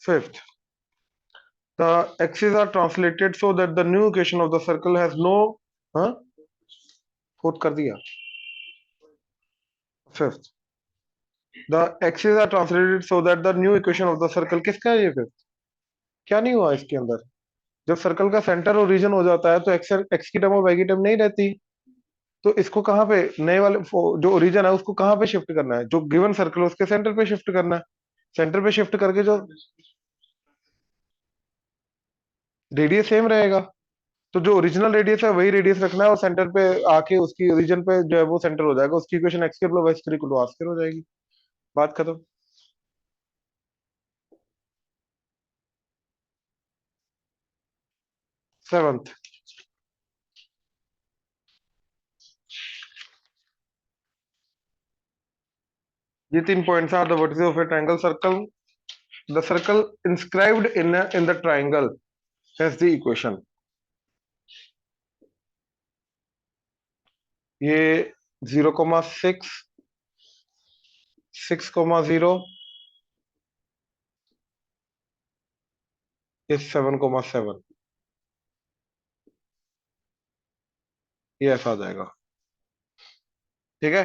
Fifth, the axes are translated so that the new equation of the circle has no, हाँ, fourth कर दिया. Fifth, the axes are translated so that the new equation of the circle, किसका है ये fifth? क्या नहीं हुआ इसके अंदर? जब सर्कल का सेंटर ओरिजिन हो जाता है तो एक्स की टर्म और वाई की टर्म नहीं रहती. तो इसको कहाँ पे नए वाले जो ओरिजिन है उसको कहाँ पे शिफ्ट करना है? जो गिवन सर्कल है उसके सेंटर पे शिफ्ट करना है. सेंटर पे शिफ्ट करके जो रेडियस सेम रहेगा, तो जो ओरिजिनल रेडियस है वही रेडियस रखना है और सेंटर पे आके उसकी ओरिजिन पे जो है वो सेंटर हो जाएगा. उसकी equation x square plus y square equal to r square हो जाएगी. बात खत्म. सेवंथ, ये 3 points are the vertices of a triangle circle. The circle inscribed in the triangle has the equation. ये 0,6, 6,0, ये 7,7, ये ऐसा आ जाएगा. ठीक है,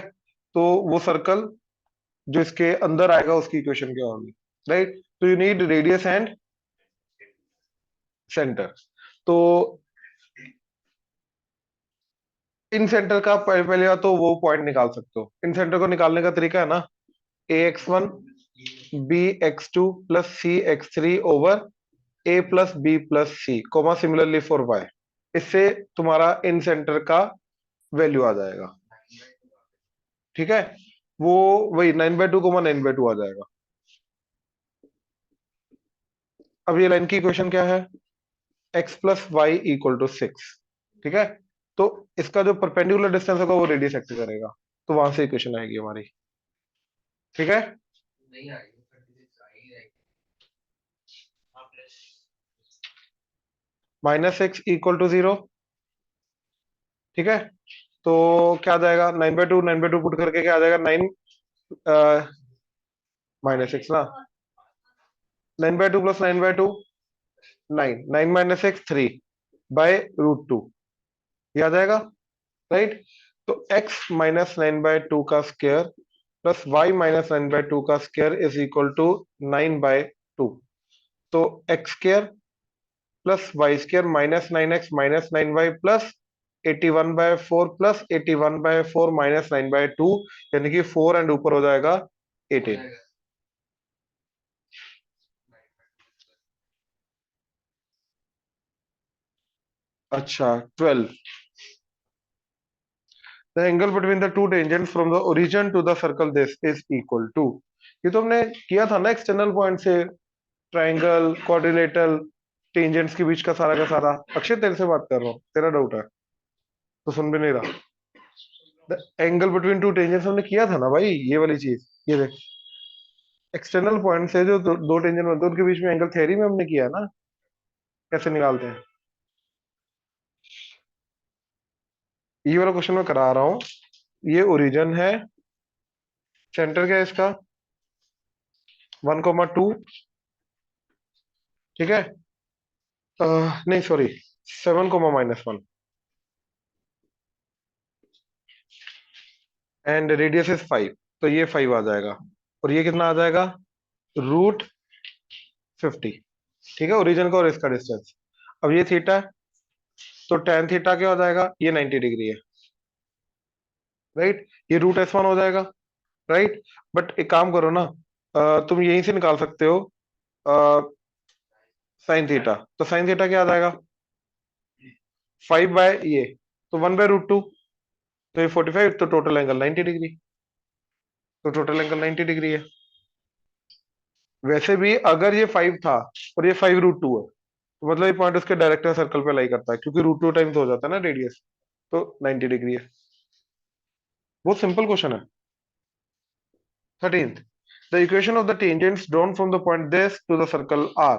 तो वो सर्कल जो इसके अंदर आएगा उसकी इक्वेशन क्या होगी, राइट? तो you need radius and centre. तो इन सेंटर का पहले या तो वो पॉइंट निकाल सकते हो. इन सेंटर को निकालने का तरीका है ना, ax1 bx2 plus cx3 over a plus b plus c, comma similarly for y. इससे तुम्हारा इन सेंटर का वैल्यू आ जाएगा. ठीक है, वो वही 9/2 कोमा 9/2 आ जाएगा. अब ये लाइन की इक्वेशन क्या है? x plus y equal to 6. ठीक है, तो इसका जो परपेंडिकुलर डिस्टेंस होगा वो रेडियस एक्ट करेगा, तो वहां से इक्वेशन आएगी हमारी. ठीक है, -6 इक्वल टू 0. ठीक है, तो क्या आ जाएगा? 9/2 9/2 पुट करके क्या आ जाएगा? 9 -6 ना, 9/2 प्लस 9/2 9, 9 माइनस 6 3 बाय √2, ये आ जाएगा, राइट? तो x माइनस 9/2 का स्क्वायर प्लस y माइनस 9/2 का स्क्वायर इज इक्वल टू 9/2. तो x square plus y square -9x-9y plus 81/4 plus 81/4 -9/2, यानी कि 4 एंड ऊपर हो जाएगा 18. अच्छा, 12. The angle between the two tangents from the origin to the circle this is equal to. ये तो हमने किया था ना एक्सटर्नल पॉइंट से, ट्राइंगल, क्वाड्रिलेटरल, टेंजेंट्स के बीच का सारा. अक्षय तेरे से बात कर रहा हूँ, तेरा डाउट है तो सुन भी नहीं रहा. The angle between two tangents हमने किया था ना भाई, ये वाली चीज. ये देख, एक्सटर्नल पॉइंट से जो दो टेंजेंट बनते हैं उनके बीच में एंगल थ्योरी में हमने किया है ना, कैसे निकालते हैं. ये वाला क्वेश्चन मैं करा रहा हूँ. ये ओरिजिन है, सेंटर क्या है इसका? 1,2. ठीक है, नहीं सॉरी, 7, -1 एंड रेडियस इज 5. तो ये 5 आ जाएगा और ये कितना आ जाएगा? √50. ठीक है, ओरिजिन का और इसका डिस्टेंस. अब ये थीटा है, तो tan थीटा क्या हो जाएगा? ये 90 डिग्री है, राइट? ये √S1 हो जाएगा, राइट? बट एक काम करो ना, तुम यहीं से निकाल सकते हो साइन थीटा. तो साइन थीटा क्या आ जाएगा? 5 बाय ये, तो 1/√2. तो ये 45, तो टोटल एंगल 90 डिग्री. तो टोटल एंगल 90 डिग्री है. वैसे भी अगर ये 5 था और ये 5/√2 है, तो मतलब ये पॉइंट उसके डायरेक्टर सर्कल पे लाई करता है, क्योंकि √2 टाइम्स हो जाता है ना रेडियस. तो 90 डिग्री है. बहुत सिंपल क्वेश्चन है. 13th, the equation of the tangents drawn from the point this to the circle are.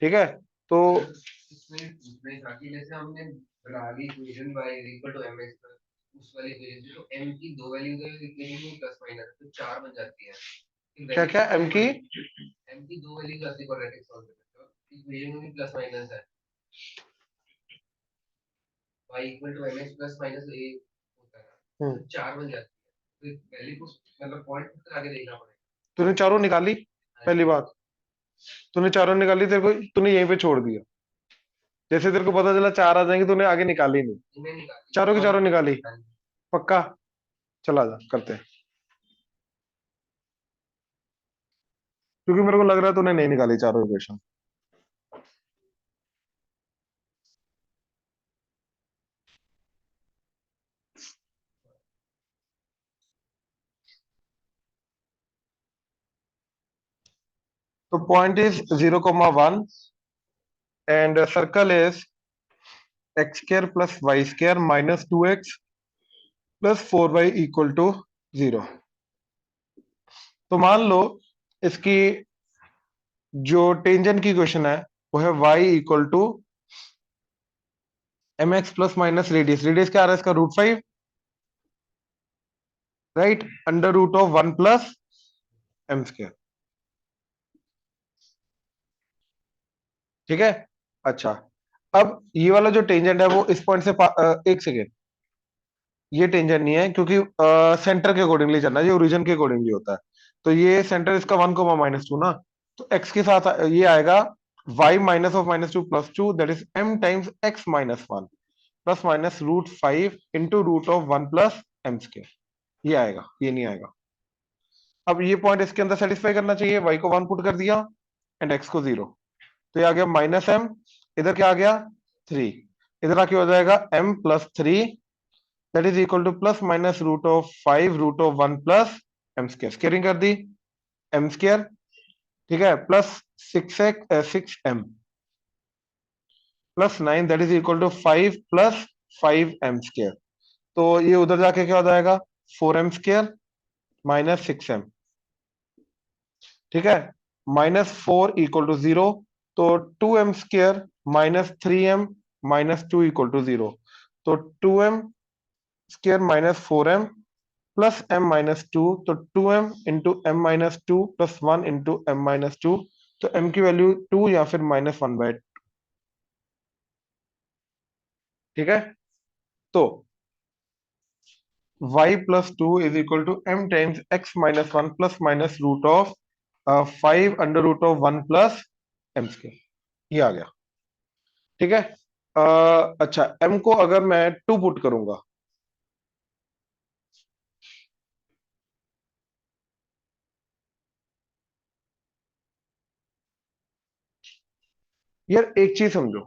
ठीक है, तो इसमें इसमें बाकी जैसे हमने बना ली equation y equal to mx पर उस वाली इक्वेशन से, तो m की दो वैल्यू तो इक्वेशन में प्लस माइनस तो चार बन जाती है. क्या क्या m की की दो वैल्यू का ऐसे क्वाड्रेटिक सॉल्व कर सकते हो, इक्वेशन में प्लस माइनस है, y equal to mx plus minus a होता है ना, तो चार बन जाती है, तो वैल्यू को मतलब पॉइंट पुट करके देखना पड़ेगा। तूने चारों निकाली, पहली बात तूने चारों निकाली, तेरे को तूने यहीं पे छोड़ दिया, जैसे तेरे को पता चला चार आ जाएंगे तूने आगे निकाली नहीं, इन्हें निकाली, चारों की चारों point- निकाली, हाँ जी। पक्का। चला जा करते हैं, क्योंकि मेरे को लग रहा है तूने नहीं निकाली चारों इक्वेशन। तो point is 0,1 and circle is x square plus y square minus 2x plus 4y equal to 0। तो मान लो इसकी जो टेंजेंट की क्वेश्चन है वो है y equal to m x plus minus radius, radius क्या आ रहा है इसका √5, right, under root of 1 plus m square. ठीक है, अच्छा। अब ये वाला जो टेंजेंट है वो इस पॉइंट से एक सेकेंड, ये टेंजेंट नहीं है क्योंकि सेंटर के अकॉर्डिंगली चलना है, ये ओरिजिन के अकॉर्डिंगली होता है। तो ये सेंटर इसका 1,-2 ना, तो x के साथ ये आएगा y minus of -2 plus 2 that is m times x minus 1 plus minus √5 into root of 1 plus m square. ये आएगा, ये नहीं आएगा। अब ये पॉइंट इसके अंदर सेटिस्फाई करना चाहिए, y को 1 पुट कर दिया एंड x को 0, तो ये आ गया -m, इधर क्या आ गया 3, इधर आके हो जाएगा m plus 3 that is equal to plus minus root of 5 root of 1 plus m square, squaring कर दी एम स्क्र, ठीक है, plus 6m plus 9 that is equal to 5 plus 5m square. तो ये उधर जाके क्या हो जाएगा 4m स्क्र माइनस 6m, ठीक है, -4 इक्वल टू 0, तो 2m square minus 3m minus 2 equal to 0, तो 2m square minus 4m plus m minus 2, तो 2m into m minus 2 plus 1 into m minus 2, तो m की वैल्यू 2 या फिर -1/2, ठीक है। तो y plus 2 is equal to m times x minus 1 plus minus root of 5 under root of 1 plus m square, ये आ गया, ठीक है। अच्छा, m को अगर मैं 2 पुट करूंगा, यार एक चीज समझो,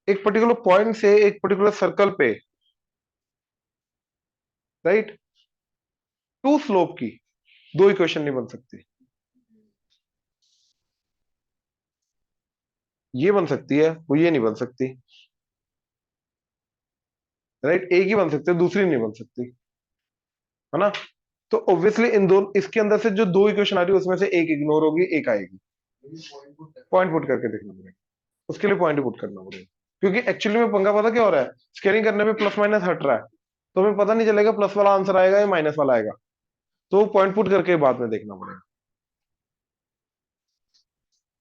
एक पर्टिकुलर पॉइंट से एक पर्टिकुलर सर्कल पे, राइट, टू स्लोप की दो इक्वेशन नहीं बन सकती। ये बन सकती है, वो ये नहीं बन सकती, राइट, एक ही बन सकती है, दूसरी नहीं बन सकती, है ना। तो ऑब्वियसली इन दो, इसके अंदर से जो दो इक्वेशन आ रही है उसमें से एक इग्नोर होगी, एक आएगी। पॉइंट पुट करके देखना पड़ेगा, उसके लिए पॉइंट पुट करना पड़ेगा, क्योंकि एक्चुअली में पंगा पता क्या हो रहा है, स्केलिंग करने में प्लस माइनस हट रहा है, तो हमें पता नहीं चलेगा प्लस वाला आंसर आएगा या माइनस वाला आएगा, तो पॉइंट पुट करके बाद में देखना पड़ेगा।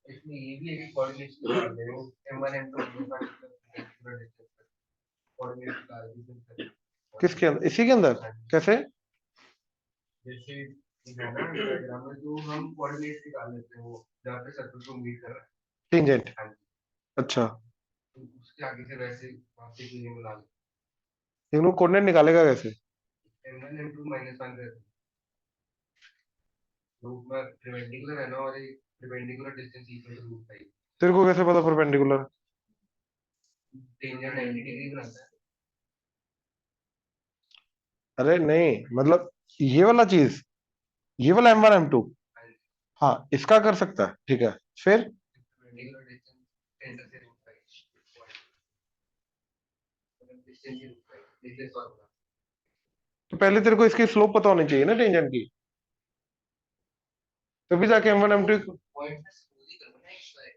इसमें ये भी एक कोऑर्डिनेट्स निकाल दे रहे हो, m1 m2 m1 कोऑर्डिनेट्स निकाल दीजिए। किसके अंदर, इसी के अंदर कैसे? जैसे है ना डायग्राम में, तो हम कोऑर्डिनेट्स निकाल लेते हैं, वो जहाँ पे सर्कल को मीट कर रहा है, टेंजेंट, हाँ जी, अच्छा, तो उसके आगे से वैसे वहाँ से भी मिला लेकिन वो कोऑर्डिनेट निकालेगा कैसे? m1 m2 -1 रहते हैं, रूट में परपेंडिकुलर है ना, और एक परपेंडिकुलर डिस्टेंस इक्वल टू √5, तेरे को कैसे पता परपेंडिकुलर? टेंजेंट 90 डिग्री बनाता है। अरे नहीं, मतलब ये वाला चीज, ये वाला M1 M2, हाँ जी, हाँ इसका कर सकता है, ठीक है, फिर परपेंडिकुलर डिस्टेंस सेंटर से √5 मतलब डिस्टेंस ही √5 डिस्टेंस फॉर्मूला। तो पहले तेरे को इसकी स्लोप पता होनी चाहिए ना टेंजेंट की, तभी जाके M1 M2। पॉइंट पे स्मूथ ही करना है, एक्स वाई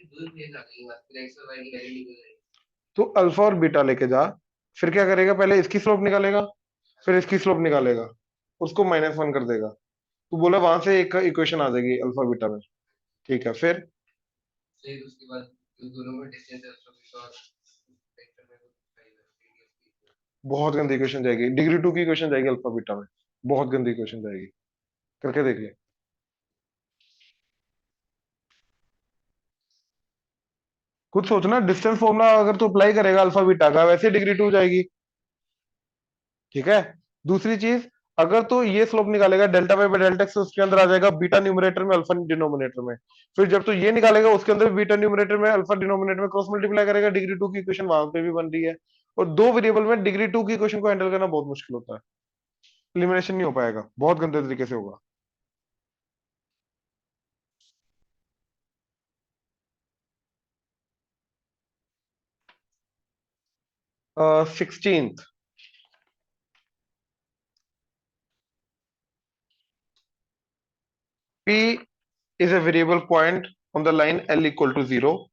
दो इक्वेशन आ गई, बस फिर एक्स और वाई की वैल्यू निकल जाएगी। तो अल्फा और बीटा लेके जा, फिर क्या करेगा, पहले इसकी स्लोप निकालेगा, फिर इसकी स्लोप निकालेगा, उसको -1 कर देगा, तो बोला वहां से एक इक्वेशन आ जाएगी अल्फा बीटा में। ठीक है, फिर उसके बाद जो दोनों में डिस्टेंस है अल्फा बीटा और वेक्टर में बहुत गंदी इक्वेशन जाएगी, डिग्री टू की इक्वेशन जाएगी अल्फा बीटा में, बहुत गंदी इक्वेशन जाएगी, करके देखिए। खुद सोचना, डिस्टेंस फॉर्मूला अगर तू अप्लाई करेगा अल्फा बीटा का, वैसे डिग्री टू जाएगी। ठीक है। दूसरी चीज, अगर तो ये स्लोप निकालेगा delta y by delta x, उसके अंदर आ जाएगा बीटा न्यूमरेटर में अल्फा डिनोमिनेटर में। फिर जब तो ये निकालेगा उसके अंदर बीटा न्यूमरेटर में अल्फा डिनोमिनेटर में क्रॉस मल्टीप्लाई करेगा, डिग्री टू की इक्वेशन वहां पे भी बन रही है। और दो वेरिएबल में डिग्री टू की इक्वेशन को हैंडल करना बहुत मुश्किल होता है, एलिमिनेशन नहीं हो पाएगा, बहुत गंदे तरीके से होगा। 16th, P is a variable point on the line L equal to 0.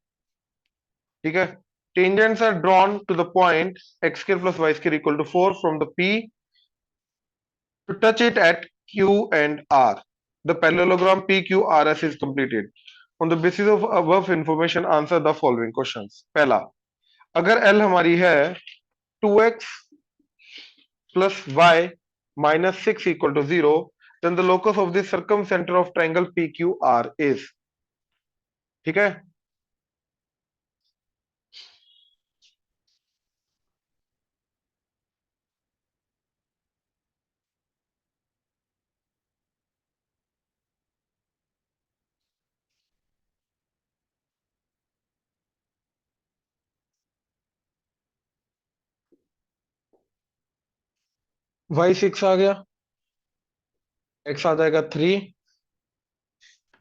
ठीक है। Tangents are drawn to the point x square plus y square equal to 4 from the P to touch it at Q and R. The parallelogram PQRS is completed. On the basis of above information, answer the following questions. पहला, अगर L हमारी है 2x plus y minus 6 equal to 0, then the locus of the circumcenter of triangle PQR is। ठीक है। y6 आ गया, x आ जाएगा 3,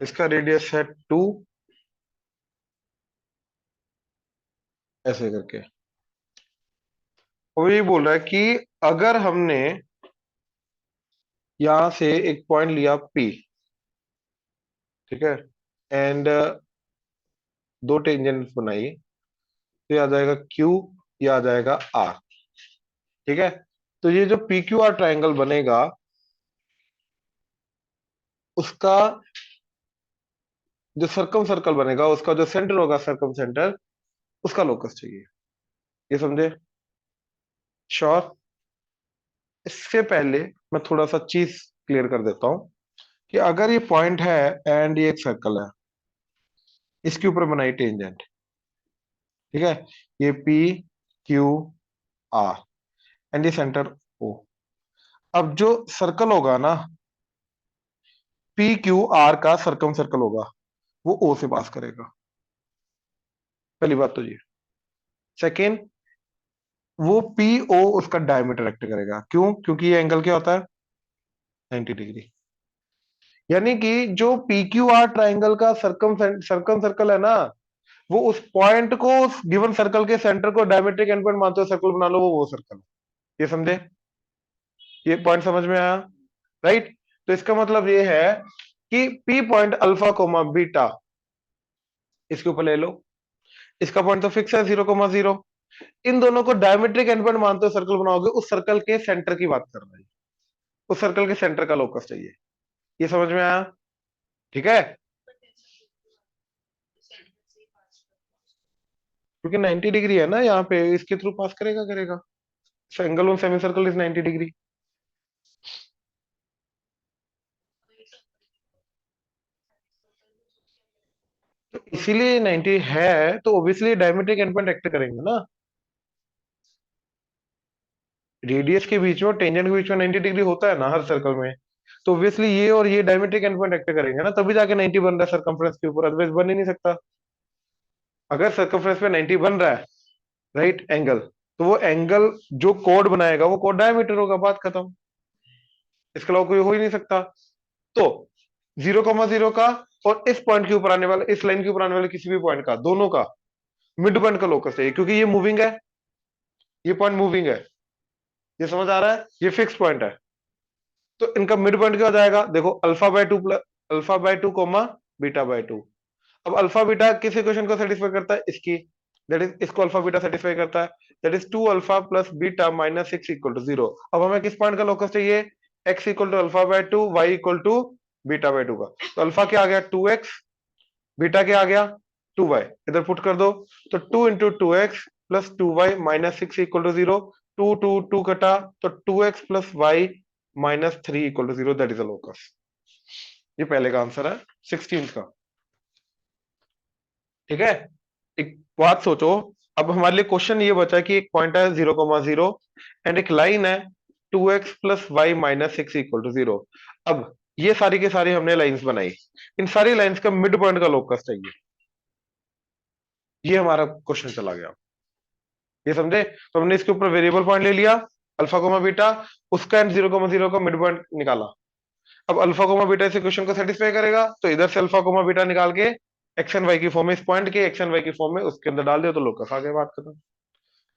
इसका radius है 2, ऐसे करके। वो ये बोल रहा है कि अगर हमने यहां से एक पॉइंट लिया P, ठीक है, एंड दो टेंजेंट बनाई, तो ये आ जाएगा Q, ये आ जाएगा R। ठीक है। तो ये जो PQR ट्रायंगल बनेगा, उसका जो सर्कम सर्कल बनेगा, उसका जो सेंटर होगा सर्कम सेंटर, उसका लोकस चाहिए। ये समझे? श्योर। इससे पहले मैं थोड़ा सा चीज क्लियर कर देता हूं कि अगर ये पॉइंट है एंड ये एक सर्कल है, इसके ऊपर बनाई टेंजेंट, ठीक है, ये PQR एंड ये सेंटर O। अब जो सर्कल होगा ना, PQR का सर्कम सर्कल होगा, वो O से पास करेगा। पहली बात तो ये। सेकेंड, वो PO उसका डायमीटर एक्ट करेगा। क्यों? क्योंकि ये एंगल क्या होता है? 90 डिग्री। यानी कि जो PQR ट्राइंगल का सर्कम सर्कम सर्कल है ना, वो उस पॉइंट को, उस गिवन सर्कल के सेंटर को डायमेट्रिक एंड पॉइंट मानते हुए सर्कल बना लो, वो सर्कल है। ये समझे? ये पॉइंट समझ में आया? राइट। तो इसका मतलब ये है कि P point alpha comma beta, इसके ऊपर ले लो, इसका पॉइंट तो फिक्स है 0,0। इन दोनों को डायमेट्रिक एंड पॉइंट मानते हुए सर्कल बनाओगे, उस सर्कल के सेंटर की बात कर रहा है, उस सर्कल के सेंटर का लोकस चाहिए। ये समझ में आया? ठीक है। क्योंकि 90 डिग्री है ना यहाँ पे, इसके थ्रू पास करेगा करेगा। Angle on semi circle is 90 degree. तो इसीलिए 90 है, तो obviously diametric end point act करेंगे ना। रेडियस के बीच में और टेंजेंट के बीच में 90 डिग्री होता है ना हर सर्कल में। तो ऑब्वियसली ये और ये डायमेट्रिक एंड पॉइंट एक्ट करेंगे ना, तभी जाके 90 बन रहा है सर्कमफ्रेंस के ऊपर, अदरवाइज बन ही नहीं सकता। अगर सर्कमफ्रेंस पे 90 बन रहा है, राइट एंगल, तो वो एंगल जो कोड बनाएगा वो कोड डायमीटर होगा, बात खत्म। इसके अलावा कोई हो ही नहीं सकता। तो 0,0 का और इस पॉइंट के ऊपर आने वाले, इस लाइन के ऊपर आने वाले किसी भी पॉइंट का, दोनों का मिड पॉइंट का लोकस चाहिए, क्योंकि ये मूविंग है, ये पॉइंट मूविंग है। ये समझ आ रहा है? ये फिक्स पॉइंट है। तो इनका मिड पॉइंट क्या हो जाएगा? देखो, alpha by two plus alpha by two comma beta by two. अब अल्फा बीटा किस इक्वेशन को सेटिस्फाई करता है? इसकी, दैट इज इसको अल्फा बीटा सेटिस्फाई करता है, that is 2 alpha plus beta minus 6 equal to 0। अब हमें किस पॉइंट का लोकस चाहिए? x equal to alpha by two, y equal to beta by 2 का। तो अल्फा क्या आ गया 2x, बीटा क्या आ गया 2y, इधर पुट कर दो। तो 2 into 2x plus 2y minus 6 equal to 0। 2 2 2 कटा तो 2x plus y minus 3 equal to 0, that is a locus. ये पहले का आंसर है 16 का। ठीक है, एक बात सोचो, अब हमारे लिए क्वेश्चन ये बचा कि एक पॉइंट है 0,0 एंड एक लाइन है 2x plus y minus 6 equal to 0। अब ये सारी के सारी हमने लाइंस बनाई, इन सारी लाइंस का मिड पॉइंट का लोकस चाहिए। ये हमारा क्वेश्चन चला गया, ये समझे? तो हमने इसके ऊपर वेरिएबल पॉइंट ले लिया अल्फा कोमा बीटा, उसका एंड 0,0 का मिड पॉइंट निकाला। अब अल्फा कोमा बीटा इस इक्वेशन को सेटिस्फाई करेगा, तो इधर से अल्फा कोमा बीटा निकाल के एक्स एंड वाई की फॉर्म में, इस पॉइंट के एक्स एंड वाई की फॉर्म में उसके अंदर डाल दिया तो लोकस आ गया, बात खत्म।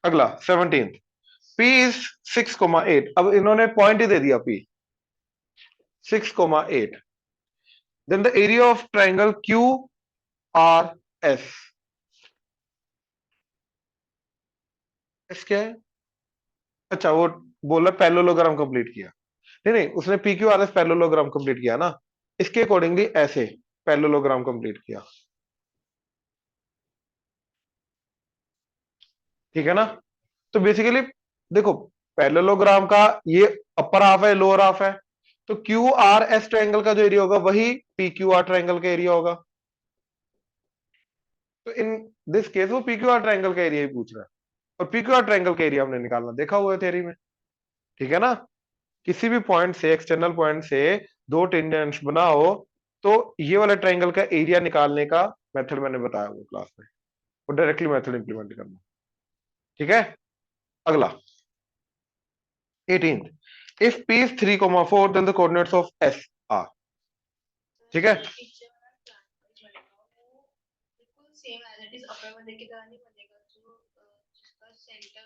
अगला 17th, P is 6,8। अब इन्होंने पॉइंट ही दे दिया P 6,8। Then the area of triangle QRS, S क्या है? अच्छा वो बोला पैरेललोग्राम कंप्लीट किया, नहीं नहीं उसने PQRS पैरेललोग्राम कंप्लीट किया ना, इसके अकॉर्डिंगली ऐसे पैरेललोग्राम कंप्लीट किया। ठीक है ना? तो बेसिकली देखो, पैरेललोग्राम का ये अपर हाफ है, लोअर हाफ है, तो क्यू आर एस ट्रायंगल का जो एरिया होगा वही पी क्यू आर ट्रायंगल का एरिया होगा। तो इन दिस केस वो पी क्यू आर ट्रायंगल का एरिया ही पूछ रहा है, और पी क्यू आर ट्रायंगल का एरिया हमने निकालना देखा हुआ है थ्योरी में। ठीक है ना? किसी भी पॉइंट से, एक्सटर्नल पॉइंट से दो टेंजेंट्स बनाओ, तो ये वाला ट्रायंगल का एरिया निकालने का मेथड मैंने बताया वो क्लास में, वो डायरेक्टली मेथड इंप्लीमेंट करना। ठीक है, अगला 18th, if P is 3,4 then the coordinates of S are। ठीक है, same as it is upper वाले की तरह नहीं बनेगा, जो जिसका सेंटर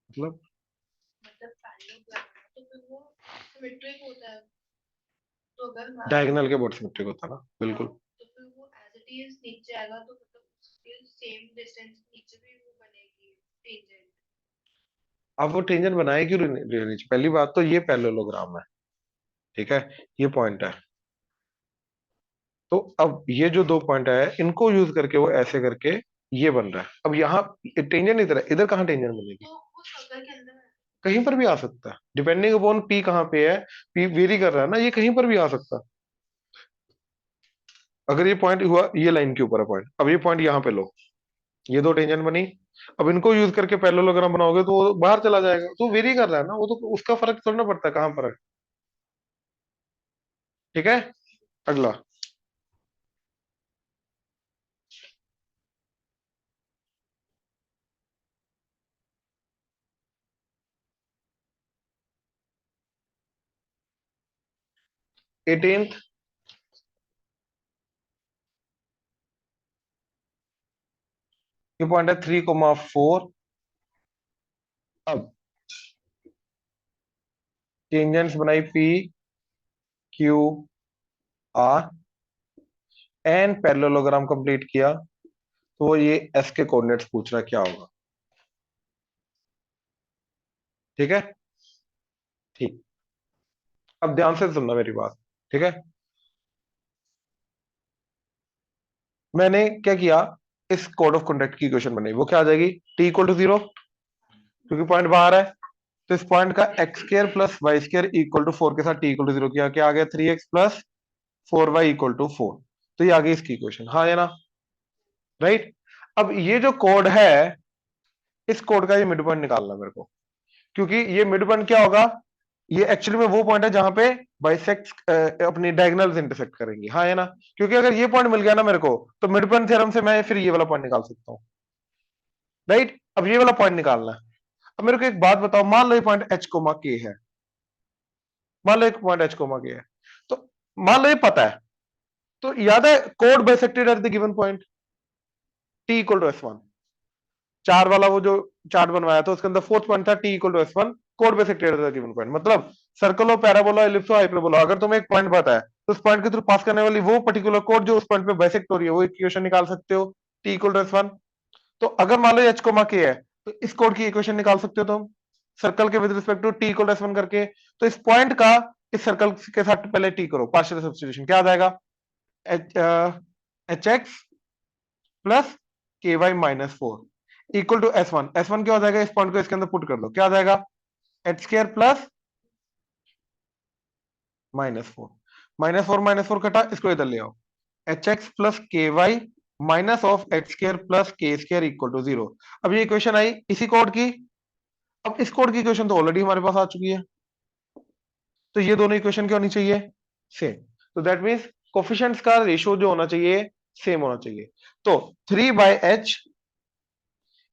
मतलब पैरेलल तो फिर वो सिमेट्रिक होता है। तो अगर डायगोनल के बोर्ड सिमेट्रिक होता है ना, बिल्कुल। तो फिर वो एज इट इज नीचे आएगा, तो मतलब उसके सेम डिस्टेंस नीचे भी वो बनेगी टेंजेंट। अब वो टेंजेंट बनाए क्यों नीचे? पहली बात तो ये पैरेललोग्राम है, ठीक है, ये पॉइंट है। तो अब ये जो दो पॉइंट है इनको यूज करके वो ऐसे करके ये बन रहा है। अब यहाँ टेंजेंट इधर है, इधर कहाँ टेंजेंट बनेगी? तो वो सर्कल के अंदर है। कहीं पर भी आ सकता है, डिपेंडिंग अपॉन पी कहाँ पे है, पी वेरी कर रहा है ना, ये कहीं पर भी आ सकता है। अगर ये पॉइंट हुआ, ये लाइन के ऊपर है पॉइंट, अब ये पॉइंट यहाँ पे लो, ये दो टेंजेंट बनी, अब इनको यूज करके पैरेललोग्राम बनाओगे तो वो बाहर चला जाएगा, तो वेरी कर रहा है ना, वो तो उसका फर्क थोड़ा ना पड़ता है कहां पर है। ठीक है, अगला 18th, ये पॉइंट है 3,4। अब टेंजेंट्स बनाई P Q R and parallelogram complete किया, तो ये एस के कोऑर्डिनेट्स पूछ रहा है क्या होगा। ठीक है, ठीक, अब ध्यान से सुनना मेरी बात। ठीक है, मैंने क्या किया, इस कोड ऑफ कंडक्ट की इक्वेशन बनाई, वो क्या आ जाएगी, टी इक्वल टू 0, क्योंकि पॉइंट बाहर है, तो इस पॉइंट का x square plus y square equal to 4 के साथ टी इक्वल टू 0 किया, क्या आ गया 3x plus 4y equal to 4। तो ये आ गई इसकी इक्वेशन, हाँ है ना, राइट? अब ये जो कोड है, इस कोड का ये मिड पॉइंट निकालना मेरे को, क्योंकि ये मिड पॉइंट क्या होगा, ये एक्चुअली में वो पॉइंट है जहां पे बाइसेक्ट अपनी डायगोनल्स इंटरसेक्ट करेंगी, हाँ है ना? क्योंकि अगर ये पॉइंट मिल गया ना मेरे को, तो मिड पॉइंट थ्योरम से मैं फिर ये वाला पॉइंट निकाल सकता हूँ, राइट? अब ये वाला पॉइंट निकालना है। अब मेरे को एक बात बताओ, मान लो ये पॉइंट एच कोमा के है, मान लो एक पॉइंट एच कोमा के है, तो मान लो ये पता है, तो याद है कोड bisected at the given point T equal to S1, चार वाला वो जो चार्ट बनवाया था उसके अंदर फोर्थ पॉइंट था टी इक्वल टू S1, कोड bisected at the given point, मतलब सर्कल हो, पैराबोला, एलिप्स हो, हाइपरबोला, अगर तुम्हें एक पॉइंट पता है तो उस पॉइंट के थ्रू पास करने वाली वो पर्टिकुलर कोड जो उस पॉइंट पे बाइसेक्ट हो रही है, वो इक्वेशन निकाल सकते हो टी इक्वल टू S1। तो अगर मान लो एच कोमा के है, तो इस कोड की इक्वेशन निकाल सकते हो तुम सर्कल के with respect to T equal to S1 करके। तो इस पॉइंट का इस सर्कल के साथ पहले टी करो, पार्शियल सब्स्टिट्यूशन, क्या आ जाएगा, h x plus k y minus 4 equal to S1, S1 क्या हो जाएगा, इस पॉइंट को इसके अंदर पुट कर दो, क्या आ जाएगा, एच स्क्वायर प्लस -4, -4 कटा, इसको इधर ले आओ, h x plus k y minus of h square plus k square equal to 0। अब ये इक्वेशन आई इसी कोड की। अब इस कोड की इक्वेशन तो ऑलरेडी हमारे पास आ चुकी है, तो ये दोनों इक्वेशन क्या होनी चाहिए, सेम। तो दैट मीन्स कोफिशिएंट्स का रेशियो जो होना चाहिए सेम होना चाहिए। तो 3/h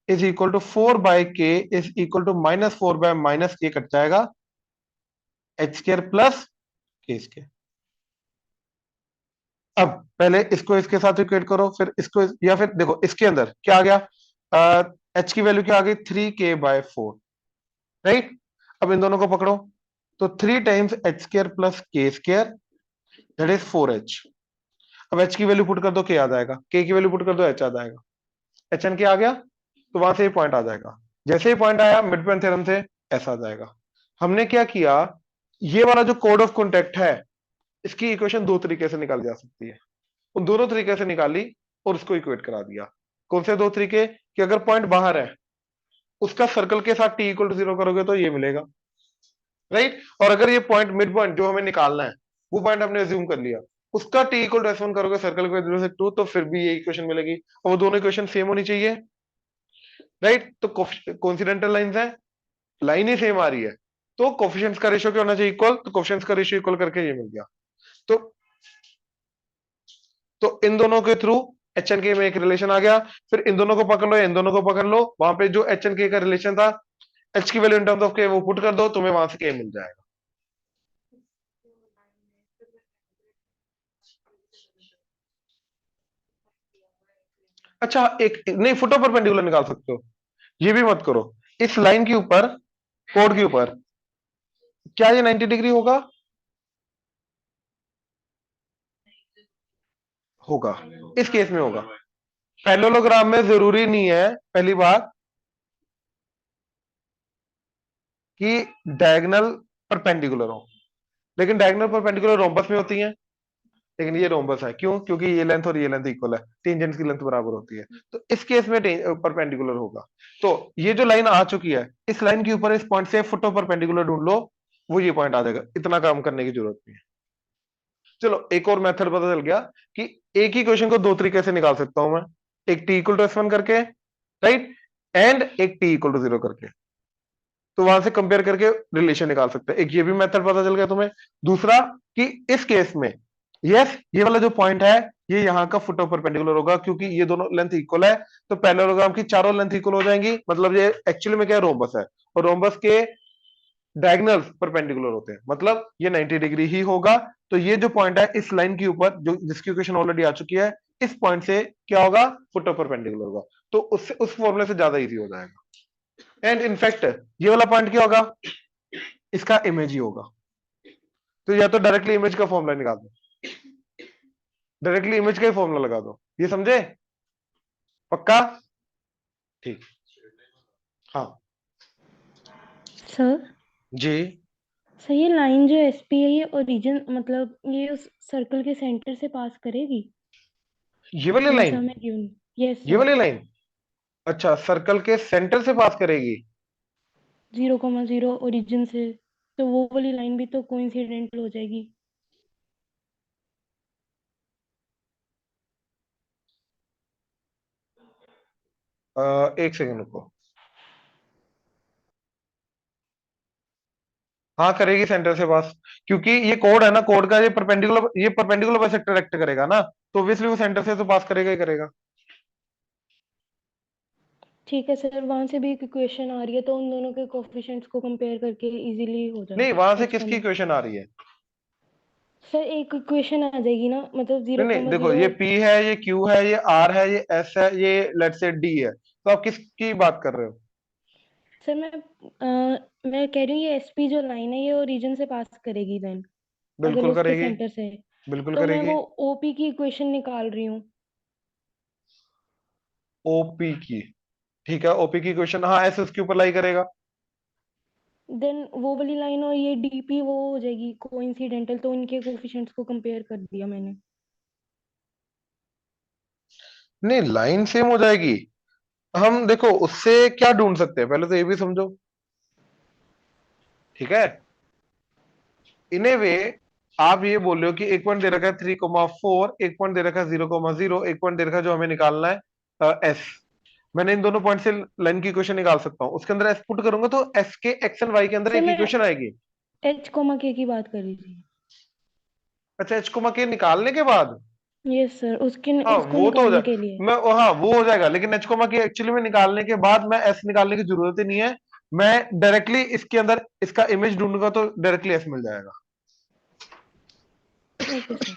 is equal to 4/k is equal to -4/-k cut जाएगा, h square plus k square. अब पहले इसको इसके साथ इक्वेट करो, फिर इसको या फिर देखो इसके अंदर क्या आ गया, एच की वैल्यू क्या आ गई, 3k/4, राइट। अब इन दोनों को पकड़ो, तो 3 times H square plus k square that is 4h। अब h की वैल्यू पुट कर दो, k आ जाएगा, k की वैल्यू पुट कर दो, h आ जाएगा, एच एन के आ गया, तो वहां से ये पॉइंट आ जाएगा। जैसे ही पॉइंट आया मिड पॉइंट थ्योरम से ऐसा आ जाएगा। हमने क्या किया, ये वाला जो कोड ऑफ कॉन्टेक्ट है, इसकी इक्वेशन दो तरीके से निकाली जा सकती है, उन दोनों तरीके से निकाली और उसको इक्वेट करा दिया। कौन से दो तरीके, कि अगर पॉइंट बाहर है उसका सर्कल के साथ t इक्वल टू 0 करोगे तो ये मिलेगा, राइट। और अगर ये पॉइंट मिड पॉइंट जो हमें निकालना है वो पॉइंट हमने अज्यूम कर लिया, उसका t इक्वल टू S1 करोगे सर्कल के 0 से 2, तो फिर भी ये इक्वेशन मिलेगी, और वो दोनों इक्वेशन सेम होनी चाहिए, राइट। तो कोइंसिडेंटल लाइंस है, लाइन ही सेम आ रही है, तो कोफिशिएंट्स का रेशियो क्या होना चाहिए, इक्वल। तो कोफिशिएंट्स का रेशियो इक्वल करके ये मिल गया। तो इन दोनों के थ्रू एच एन के में एक रिलेशन आ गया। फिर इन दोनों को पकड़ लो, इन दोनों को पकड़ लो, वहां पे जो एच एन के का रिलेशन था, एच की वैल्यू इन टर्म्स ऑफ के वो पुट कर दो, तुम्हें वहां से के मिल जाएगा। अच्छा, एक नहीं, फुट परपेंडिकुलर निकाल सकते हो, ये भी मत करो, इस लाइन के ऊपर, कोड के ऊपर, क्या ये 90 डिग्री होगा, होगा, इस केस में होगा। पैरेललोग्राम में जरूरी नहीं है, पहली बात, कि डायगोनल परपेंडिकुलर हो, लेकिन डायगोनल परपेंडिकुलर रोम्बस में होती है, लेकिन ये रोम्बस है, क्यों, क्योंकि ये लेंथ और ये लेंथ इक्वल है, टेंजेंट्स की लेंथ बराबर होती है, तो इस केस में परपेंडिकुलर होगा। तो ये जो लाइन आ चुकी है, इस लाइन के ऊपर इस पॉइंट से फुट परपेंडिकुलर ढूंढ लो, वो ये पॉइंट आ जाएगा, इतना काम करने की जरूरत नहीं है। चलो एक और मेथड पता चल गया कि एक ही क्वेश्चन को दो तरीके से निकाल सकता हूं मैं, एक टी इक्वल टू S1 करके, राइट, एंड एक टी इक्वल टू 0 करके, तो वहां से कंपेयर करके रिलेशन निकाल सकते हैं। एक ये भी मेथड पता चल गया तुम्हें। दूसरा, कि इस केस में यस, ये वाला जो पॉइंट है ये यहाँ का फुट ऑफ परपेंडिकुलर होगा, क्योंकि ये दोनों लेंथ इक्वल है, तो पैरेललोग्राम की चारों लेंथ इक्वल हो जाएंगी, मतलब ये एक्चुअली में क्या है, रोम्बस है, और रोम्बस के डायगोनल परपेंडिकुलर होते हैं, मतलब ये 90 डिग्री ही होगा। तो ये जो पॉइंट है इस लाइन के ऊपर, जो जिसकी इक्वेशन ऑलरेडी आ चुकी है, इस पॉइंट से क्या होगा, फुट ऑफ परपेंडिकुलर होगा, तो उससे उस फॉर्मूले से ज्यादा इजी हो जाएगा। एंड इनफैक्ट ये वाला पॉइंट क्या होगा, इसका इमेज ही होगा। तो या तो डायरेक्टली इमेज का फॉर्मूला निकाल दो, डायरेक्टली इमेज का ही फॉर्मूला लगा दो, ये समझे, पक्का, ठीक, हाँ सर जी। सर ये लाइन जो एसपी है ये ओरिजिन मतलब ये उस सर्कल के सेंटर से पास करेगी, ये वाली जैसा लाइन, मैं गिवन, यस ये सर, वाली लाइन, अच्छा, सर्कल के सेंटर से पास करेगी, 0,0 ओरिजिन से, तो वो वाली लाइन भी तो कोइंसिडेंटल हो जाएगी। एक सेकंड रुको, हाँ करेगी सेंटर से पास, क्योंकि ये कोड है ना, कोड का ये परपेंडिकुलर बाइसेक्टर एक्ट करेगा ना, तो ऑब्वियसली वो सेंटर से तो पास करेगा ही करेगा। ठीक है सर, वहां से भी एक इक्वेशन आ रही है, तो उन दोनों के कोफिशिएंट्स को कंपेयर करके इजीली हो नहीं, वहां से जाएगा किसकी समझ। इक्वेशन आ रही है, सर एक इक्वेशन आ जाएगी ना, मतलब नहीं जीरो नहीं, कॉमा देखो जीरो ये P है, ये Q है, ये R है, ये S है, ये लेट्स से D है, तो आप किसकी बात कर रहे हो, सर मैं कह रही हूँ ये एसपी जो लाइन है ये ओरिजिन से पास करेगी देन, अगर वो बिल्कुल उसके करेगी, सेंटर से है, बिल्कुल तो मैं करेगी। वो ओपी की इक्वेशन निकाल रही हूँ। OP की, ठीक है, OP की इक्वेशन, हाँ, S उसके ऊपर लाई करेगा, देन वो वाली लाइन और ये डीपी वो हो जाएगी कोइंसिडेंटल, तो इनके कोफिशिएंट्स को कंपेयर कर दिया मैंने। नहीं, लाइन सेम हो जाएगी। हम देखो उससे क्या ढूंढ सकते हैं, पहले तो ये भी समझो, ठीक है। इन ए वे आप ये बोल रहे हो कि एक पॉइंट दे रखा है 3,4, एक पॉइंट दे रखा है 0,0, एक पॉइंट दे रखा है जो हमें निकालना है एस। मैंने इन दोनों पॉइंट से लाइन की इक्वेशन निकाल सकता हूं, उसके अंदर एस पुट करूंगा तो एस के एक्स एंड वाई के अंदर सर एक मैं इक्वेशन आएगी। एच कोमा के की बात कर रही थी। अच्छा, एच को के निकालने के बाद, यस सर, उसके हाँ उसको वो तो हो निकालने जाए, के लिए। मैं हाँ वो हो जाएगा, लेकिन एच को के एक्चुअली में निकालने के बाद मैं एस निकालने की जरूरत ही नहीं है। मैं डायरेक्टली इसके अंदर इसका इमेज ढूंढूंगा तो डायरेक्टली एस मिल जाएगा। Okay sir.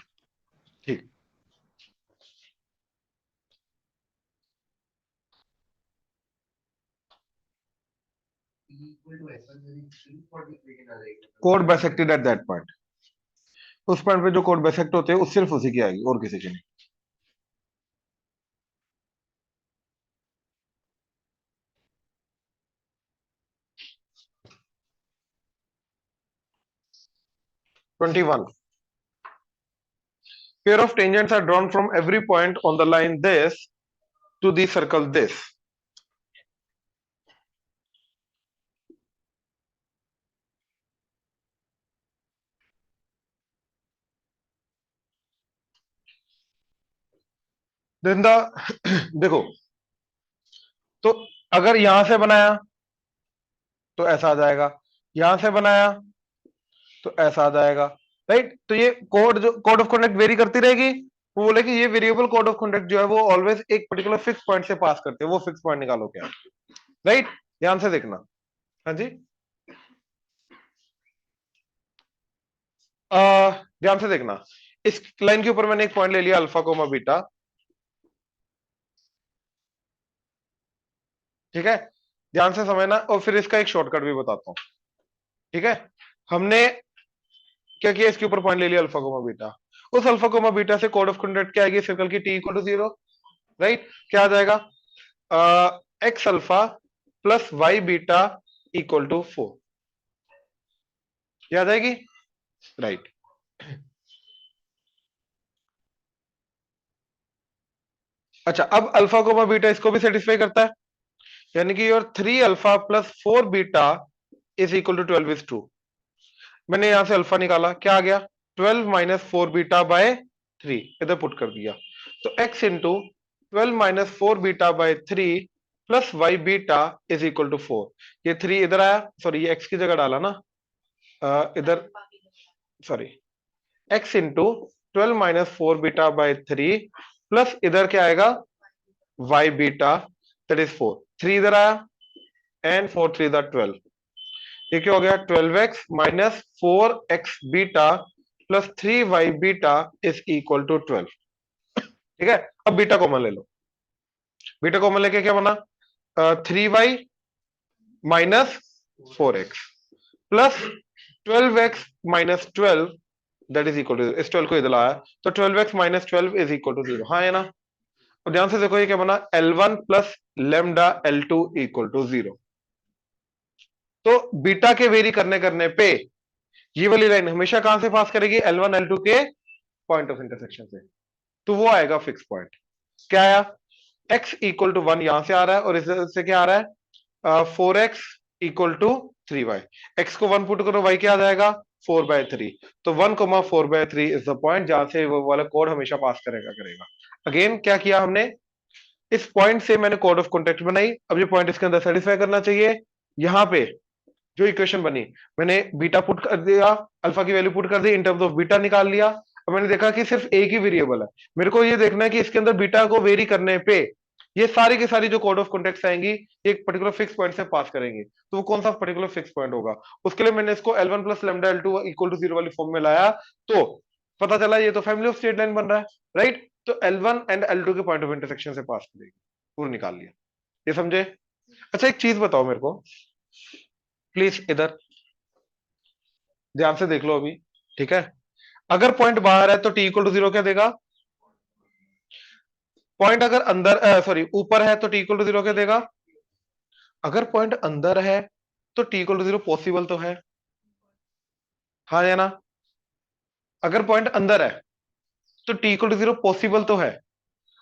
ठीक। Equal to S one point लेकिन आ जाएगी कोड बाइसेक्टेड एट दैट पॉइंट। उस पॉइंट पे जो कोड बाइसेक्ट होते हैं, उस सिर्फ उसी की आएगी और किसी की नहीं। Twenty one, pair of tangents are drawn from every point on the line this to the circle this. Then the देखो, तो अगर यहां से बनाया तो ऐसा आ जाएगा, यहां से बनाया तो ऐसा आ जाएगा, राइट। तो ये कोड जो कोड ऑफ कंडक्ट वेरी करती रहेगी। वो बोले कि ये वेरिएबल कोड ऑफ कंडक्ट जो है वो ऑलवेज एक पर्टिकुलर फिक्स पॉइंट से पास करते हैं, वो फिक्स पॉइंट निकालो क्या, राइट। ध्यान से देखना। हाँ जी, ध्यान से देखना। इस लाइन के ऊपर मैंने एक पॉइंट ले लिया अल्फा कोमा बीटा, ठीक है। ध्यान से समझना, और फिर इसका एक शॉर्टकट भी बताता हूं, ठीक है। हमने क्या किया, इसके ऊपर पॉइंट ले लिया अल्फा कोमा बीटा। उस अल्फा कोमा बीटा से कोड ऑफ कंडक्ट क्या आएगी सर्कल की, टी इक्वल टू 0, राइट। क्या आ जाएगा, x alpha plus y beta equal to 4, क्या आ जाएगी, राइट। अच्छा, अब अल्फा कोमा बीटा इसको भी सेटिस्फाई करता है, यानी कि your 3 alpha plus 4 beta is equal to 12 is true. मैंने यहां से अल्फा निकाला, क्या आ गया, 12 माइनस 4 बीटा बाय 3, इधर पुट कर दिया। तो x into 12 minus 4 beta by 3 plus y beta is equal to 4। ये 3 इधर आया, सॉरी ये x की जगह डाला ना, इधर sorry, x into 12 minus 4 beta by 3 plus इधर क्या आएगा, y बीटा दैट इज 4। 3 इधर आया एंड 4 3 दा 12, ये क्या हो गया, 12x minus 4x beta plus 3y beta is equal to 12, ठीक है। अब बीटा कॉमन ले लो, बीटा कॉमन लेके क्या बना, 3y minus 4x plus 12x minus 12 that is equal to, इस 12 को इधर लाया तो 12x minus 12 is equal to 0, हाँ है ना। और ध्यान से देखो ये क्या बना, L1 plus lambda L2 equal to 0। तो बीटा के वेरी करने करने पे ये वाली लाइन हमेशा कहां से पास करेगी, L1 L2 के पॉइंट ऑफ इंटरसेक्शन से, तो वो आएगा फिक्स पॉइंट। क्या आया, x इक्वल टू 1 यहां से आ रहा है, और इससे क्या आ रहा है, 4x equal to 3y। x को 1 पुट करो, y क्या आ जाएगा, 4/3। तो 1,4/3 इज द पॉइंट जहां से वो वाला कोड हमेशा पास करेगा। अगेन क्या किया हमने, इस पॉइंट से मैंने कोड ऑफ कॉन्टेक्ट बनाई। अब ये पॉइंट इसके अंदर सेटिस्फाई करना चाहिए। यहां पे जो इक्वेशन बनी, मैंने बीटा पुट कर दिया, अल्फा की वैल्यू पुट कर दी, इन टर्म्स ऑफ बीटा निकाल लिया। अब मैंने देखा कि सिर्फ एक ही वेरिएबल है, मेरे को ये देखना है कि इसके अंदर बीटा को वेरी करने पे ये सारी की सारी जो कोड ऑफ कॉन्टेक्ट आएंगी एक पर्टिकुलर फिक्स पॉइंट से पास करेंगे, तो वो कौन सा पर्टिकुलर फिक्स पॉइंट होगा। उसके लिए मैंने इसको L1 plus lambda L2 equal to 0 वाली फॉर्म में लाया, तो पता चला ये तो फैमिली ऑफ स्ट्रेट लाइन बन रहा है, राइट। तो L1 एंड L2 के पॉइंट ऑफ इंटरसेक्शन से पास करेगी, पूरा निकाल लिया, ये समझे। अच्छा एक चीज बताओ मेरे को प्लीज, इधर ध्यान से देख लो अभी, ठीक है। अगर पॉइंट बाहर है तो टी इक्वल टू 0 क्या देगा, पॉइंट अगर अंदर सॉरी ऊपर है तो टी इक्वल टू 0 क्या देगा, अगर पॉइंट अंदर है तो t इक्वल टू 0 पॉसिबल तो है, हाँ या ना? अगर पॉइंट अंदर है तो t इक्वल टू 0 पॉसिबल तो है,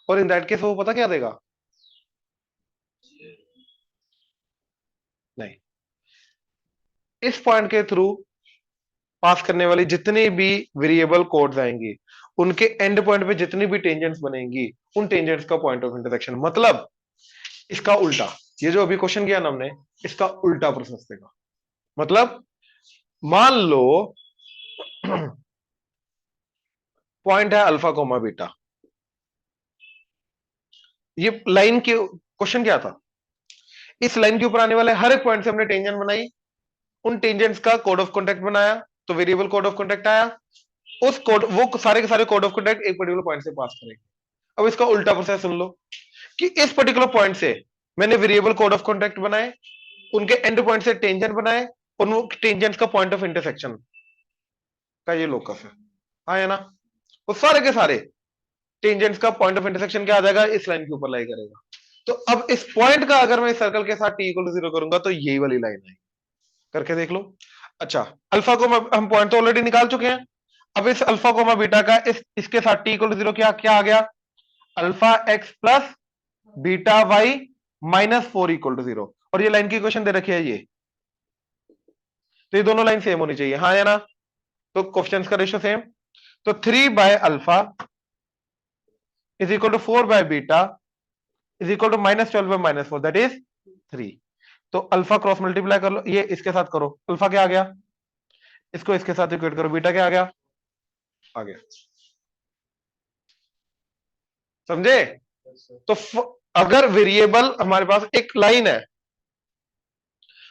और इन दैट केस वो पता क्या देगा? नहीं, इस पॉइंट के थ्रू पास करने वाली जितनी भी वेरिएबल कोड्स आएंगी, उनके एंड पॉइंट पे जितनी भी टेंजेंट्स बनेंगी, उन टेंजेंट्स का पॉइंट ऑफ इंटरसेक्शन, मतलब इसका उल्टा। ये जो अभी क्वेश्चन किया ना हमने, इसका उल्टा प्रोसेस देगा। मतलब मान लो पॉइंट है अल्फा कोमा बीटा, ये लाइन के क्वेश्चन क्या था, इस लाइन के ऊपर आने वाले हर एक पॉइंट से हमने टेंजेंट बनाई, उन टेंजेंट्स का कोड ऑफ कॉन्टेक्ट बनाया, तो वेरिएबल कोड ऑफ कॉन्टेक्ट आया, उस कोड, वो सारे के सारे कोड ऑफ कॉन्टेक्ट एक पर्टिकुलर पॉइंट से पास करेंगे। अब इसका उल्टा प्रोसेस सुन लो, कि इस पर्टिकुलर पॉइंट से मैंने वेरिएबल कोड ऑफ कॉन्टेक्ट बनाए, उनके एंड पॉइंट से टेंजेंट बनाए, और वो टेंजेंट्स का पॉइंट ऑफ इंटरसेक्शन का ये लोकस है, हाँ या ना? वो सारे के सारे टेंजेंट्स का पॉइंट ऑफ इंटरसेक्शन क्या आ जाएगा, इस लाइन के ऊपर लाई करेगा। तो अब इस पॉइंट का अगर मैं इस सर्कल के साथ t इक्वल टू 0 करूंगा तो यही वाली लाइन है, करके देख लो। अच्छा, अल्फा को हम पॉइंट तो ऑलरेडी निकाल चुके हैं, अब इस अल्फा कोमा बीटा का इसके साथ t इक्वल टू 0 क्या क्या आ गया, alpha x plus beta y minus 4 equal to 0, और ये लाइन की इक्वेशन दे रखी है ये, तो ये दोनों लाइन सेम होनी चाहिए, हाँ या ना? तो क्वेश्चन का रेशियो सेम, तो 3 by alpha is equal to 4 by beta is equal to minus 12 by minus 4, that is 3। तो अल्फा क्रॉस मल्टीप्लाई कर लो, ये इसके साथ करो, अल्फा क्या आ गया, इसको इसके साथ इक्वेट करो, बीटा क्या आ गया, समझे? तो अगर वेरिएबल हमारे पास एक लाइन है,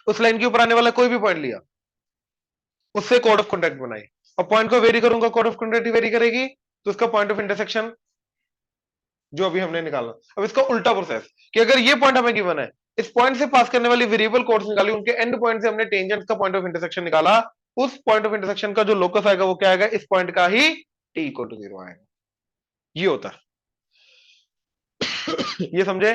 उस लाइन के ऊपर आने वाला कोई भी पॉइंट लिया, उससे कोड ऑफ कॉन्टेक्ट बनाई, और पॉइंट को वेरी करूंगा, कोड ऑफ कॉन्टेक्ट वेरी करेगी, तो उसका पॉइंट ऑफ इंटरसेक्शन जो अभी हमने निकाला। अब इसका उल्टा प्रोसेस, कि अगर ये पॉइंट हमें गिवन है, इस पॉइंट से पास करने वाली वेरिएबल कोड्स निकाली, उनके एंड पॉइंट से हमने टेंजेंट का पॉइंट ऑफ इंटरसेक्शन निकाला, उस पॉइंट ऑफ इंटरसेक्शन का जो लोकस आएगा वो क्या आएगा, इस पॉइंट का ही t इक्वल टू 0 आएगा, ये होता है। ये समझे?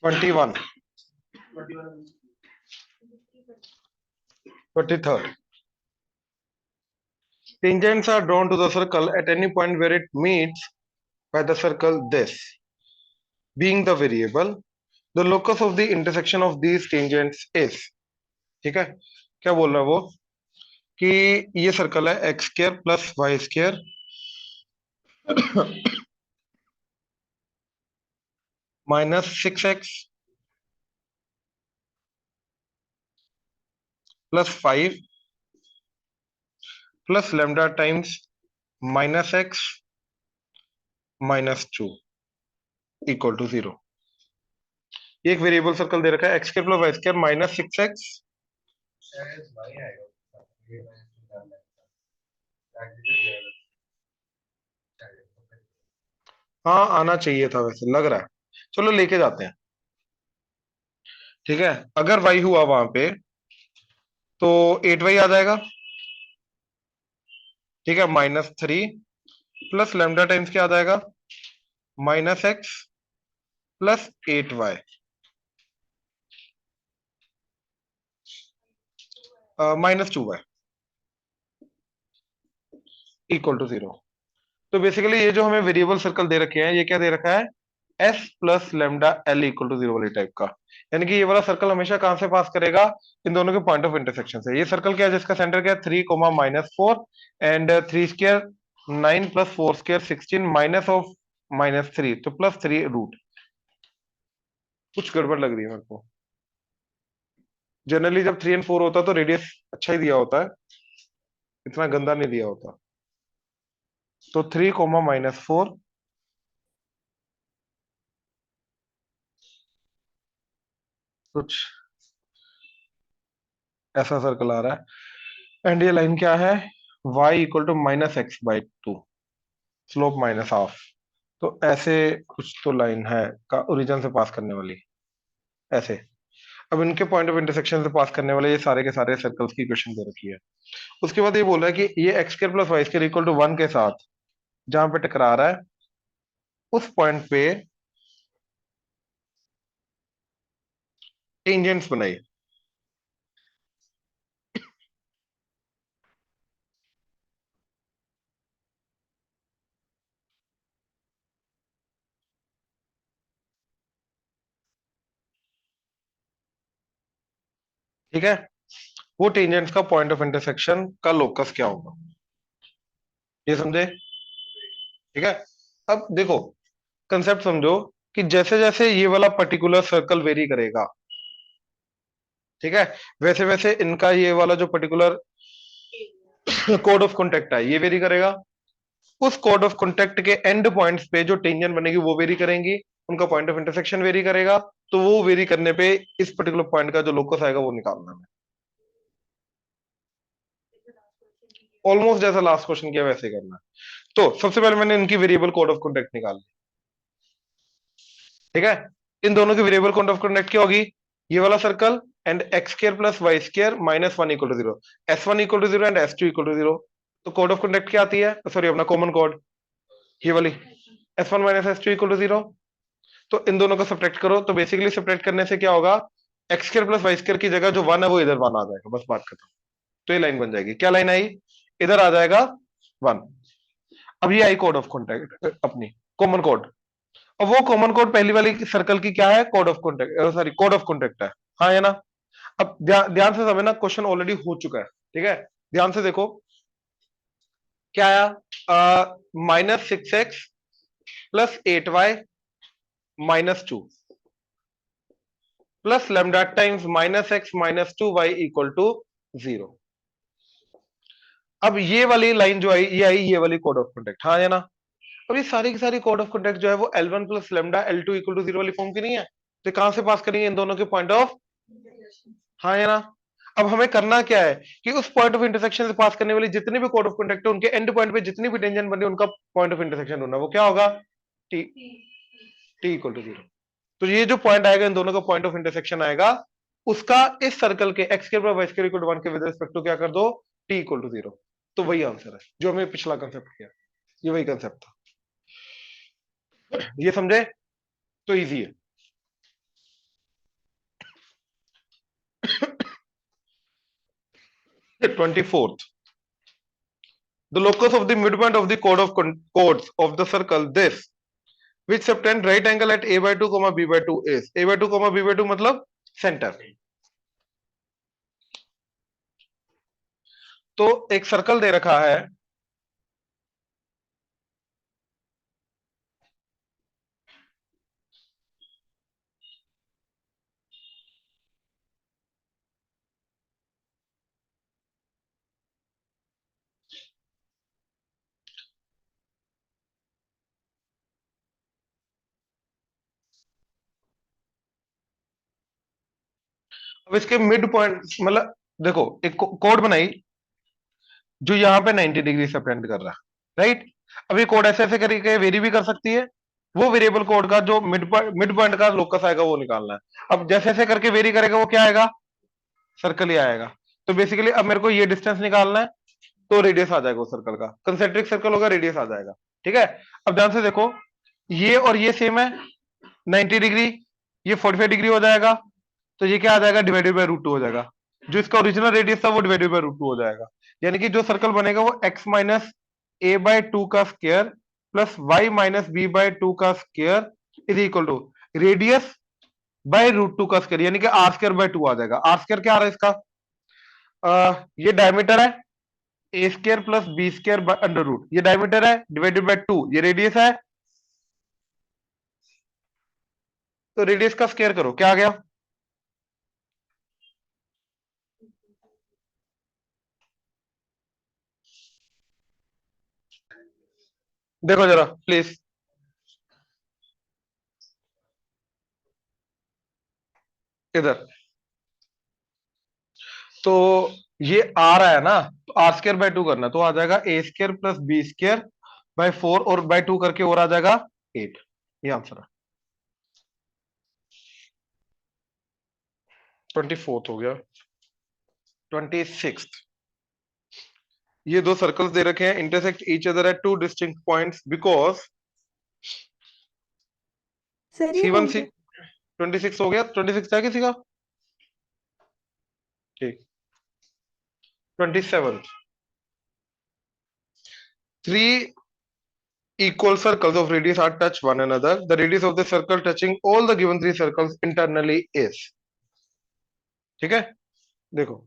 Twenty 23rd. Tangents are drawn to the circle at any point where it meets by the circle, this being the variable, the locus of the intersection of these tangents is, ठीक है? क्या बोल रहा है वो, कि ये सर्कल है x square plus y square minus 6x plus 5 plus lambda times minus x minus 2 equal to 0। ये एक वेरिएबल सर्कल दे रखा है, x square plus y square minus 6x, शायद भाई आएगा, ये मैंने सुना है। हाँ आना चाहिए था वैसे, लग रहा है, चलो लेके जाते हैं, ठीक है? अगर y हुआ वहां पे तो 8y आ जाएगा, ठीक है, -3 प्लस लेमडा टाइम्स क्या आ जाएगा, -x plus 8y -2y equal to 0। तो बेसिकली ये जो हमें वेरिएबल सर्कल दे रखे हैं, ये क्या दे रखा है, s plus lambda L equal to 0 वाली टाइप का, यानी कि ये वाला सर्कल हमेशा कहां से पास करेगा, इन दोनों के पॉइंट ऑफ इंटरसेक्शन से। ये सर्कल क्या है, जिसका सेंटर क्या है 3 -4 and 3 square 9 plus 4 square 16 minus of -3, तो +3 रूट। कुछ गड़बड़ लग रही है मेरे को, जनरली जब 3 एंड 4 होता तो रेडियस अच्छा ही दिया होता है, इतना गंदा नहीं दिया होता। तो 3 -4 कुछ ऐसा सर्कल आ रहा है एंड ये लाइन क्या है, y equal to -x/2, slope -1/2। तो ऐसे कुछ तो लाइन है का ओरिजिन से पास करने वाली, ऐसे। अब इनके पॉइंट ऑफ इंटरसेक्शन से पास करने वाले ये सारे के सारे सर्कल्स की इक्वेशन दे रखी है। उसके बाद ये बोल रहा है कि ये x square plus y square equal to 1 के साथ जहां पे टकरा रहा है उस पॉइंट पे टेंजेंट्स बनाइए। ठीक है, वो टेंजेंट्स का पॉइंट ऑफ इंटरसेक्शन का लोकस क्या होगा, ये समझे? ठीक है, अब देखो कंसेप्ट समझो कि जैसे जैसे ये वाला पर्टिकुलर सर्कल वेरी करेगा, ठीक है, वैसे वैसे इनका ये वाला जो पर्टिकुलर कोड ऑफ कॉन्टेक्ट है ये वेरी करेगा। उस कोड ऑफ कॉन्टेक्ट के एंड पॉइंट्स पे जो टेंजेंट बनेगी वो वेरी करेंगी, उनका पॉइंट ऑफ इंटरसेक्शन वेरी करेगा। तो वो वेरी करने पे इस पर्टिकुलर पॉइंट का जो लोकस आएगा वो निकालना है। ऑलमोस्ट जैसा लास्ट क्वेश्चन किया वैसे ही करना है। तो सबसे पहले मैंने इनकी वेरिएबल कोड ऑफ कॉन्टेक्ट निकाल ली। ठीक है, इन दोनों की वेरिएबल कोड ऑफ कॉन्टेक्ट क्या होगी, ये वाला circle and x square plus y square -1 equal to 0, S1 equal to 0 and S2 equal to 0। तो कोड ऑफ कॉन्टेक्ट क्या आती है, सॉरी अपना कॉमन कोड ये वाली S1 -S2 इक्वल टू 0। तो इन दोनों को सब्ट्रैक्ट करो, तो बेसिकली सब्ट्रैक्ट करने से क्या होगा, x square plus y square की जगह जो 1 है वो इधर 1 आ जाएगा, बस बात खत्म। तो ये लाइन बन जाएगी, क्या लाइन आई, इधर आ जाएगा 1। अब ये आई कोड ऑफ कॉन्टेक्ट अपनी कॉमन कोड। अब वो कॉमन कोड पहली वाली सर्कल की क्या है, code of contact, sorry code of contact है, हाँ है ना। अब ध्यान से समझना, क्वेश्चन ऑलरेडी हो चुका है। ठीक है, ध्यान से देखो क्या आया, -6x plus 8y -2 plus lambda times -x -2y equal to 0। अब ये वाली लाइन जो आई ये आई ये वाली कोड ऑफ कॉन्टेक्ट, हाँ है ना। अब ये सारी की सारी कोड ऑफ कॉन्टेक्ट जो है वो L1 plus lambda L2 equal to 0 वाली फॉर्म की नहीं है। तो कहां से पास करेंगे, इन दोनों के पॉइंट ऑफ, हाँ है ना। अब हमें करना क्या है कि उस पॉइंट ऑफ इंटरसेक्शन से पास करने वाली जितने भी कोड ऑफ कॉन्टेक्ट है उनके एंड पॉइंट पे जितनी भी टेंजेंट बनी उनका पॉइंट ऑफ इंटरसेक्शन ढूंढना, वो क्या होगा, टी, टी इक्वल टू 0। तो ये जो पॉइंट आएगा इन दोनों का पॉइंट ऑफ इंटरसेक्शन आएगा, उसका इस सर्कल के x square y square equal to 1 के विद रिस्पेक्ट टू क्या कर दो, टी इक्वल टू 0। तो वही आंसर है जो हमें पिछला कंसेप्ट किया, ये वही कंसेप्ट था, ये समझे, तो इजी है। 24th, the locus of the midpoint of the chords of the circle this which subtend right angle at a by 2 comma b by 2 is a by 2 comma b by 2 मतलब centre. तो एक circle दे रखा है, अब इसके mid point मतलब देखो एक कोड बनाई जो यहां पे 90 डिग्री से अपटेंड कर रहा है, राइट। अब ये कोड ऐसे ऐसे करके वेरी भी कर सकती है, वो वेरिएबल कोड का जो मिड पॉइंट का लोकस आएगा वो निकालना है। अब जैसे ऐसे करके वेरी करेगा वो क्या आएगा, सर्कल ही आएगा। तो बेसिकली अब मेरे को ये डिस्टेंस निकालना है, तो रेडियस आ जाएगा उस सर्कल का, कंसेंट्रिक सर्कल होगा रेडियस आ जाएगा। ठीक है, अब ध्यान से देखो ये और ये सेम है 90 डिग्री, ये 45 डिग्री हो जाएगा, तो ये क्या आ जाएगा, डिवाइडेड बाय √2 हो जाएगा। जो इसका ओरिजिनल रेडियस था वो डिवाइडेड बाय √2 हो जाएगा। यानी कि जो सर्कल बनेगा वो x माइनस a बाय 2 का square plus y minus b by 2 का square is equal to radius by √2 का स्क्वायर, यानी कि r स्क्वायर बाय 2 आ जाएगा। r स्क्वायर क्या आ रहा है इसका, ये डायमीटर है a square plus b square under root, ये डायमीटर है डिवाइडेड बाय 2, ये रेडियस है, तो रेडियस का स्क्वायर करो क्या आ गया, देखो जरा प्लीज। इधर। तो ये आ रहा है ना, तो आर स्क्र बाय 2 करना, तो आ जाएगा a square plus b square by 4, और बाय 2 करके और आ जाएगा 8। ये आंसर है। 24th हो गया। 26th, ये दो सर्कल्स दे रखे हैं, intersect each other at two distinct points because sir ये हो C1 C। गया। 26 हो गया। 26 है किसी का? ठीक। 27th, three equal circles of radius are touch one another. The radius of the circle touching all the given three circles internally is। ठीक है, देखो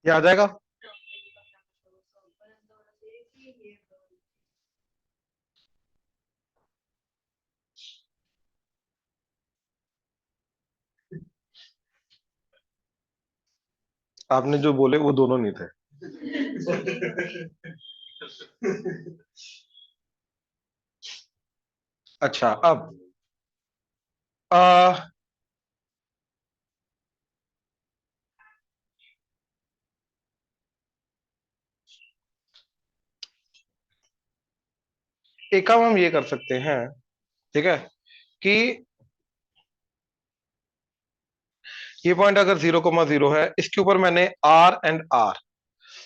ये आ जाएगा। आपने जो बोले वो दोनों नहीं थे। अच्छा, अब आ, एक काम हम ये कर सकते हैं, ठीक है, कि ये पॉइंट अगर 0,0 है, इसके ऊपर मैंने आर एंड आर,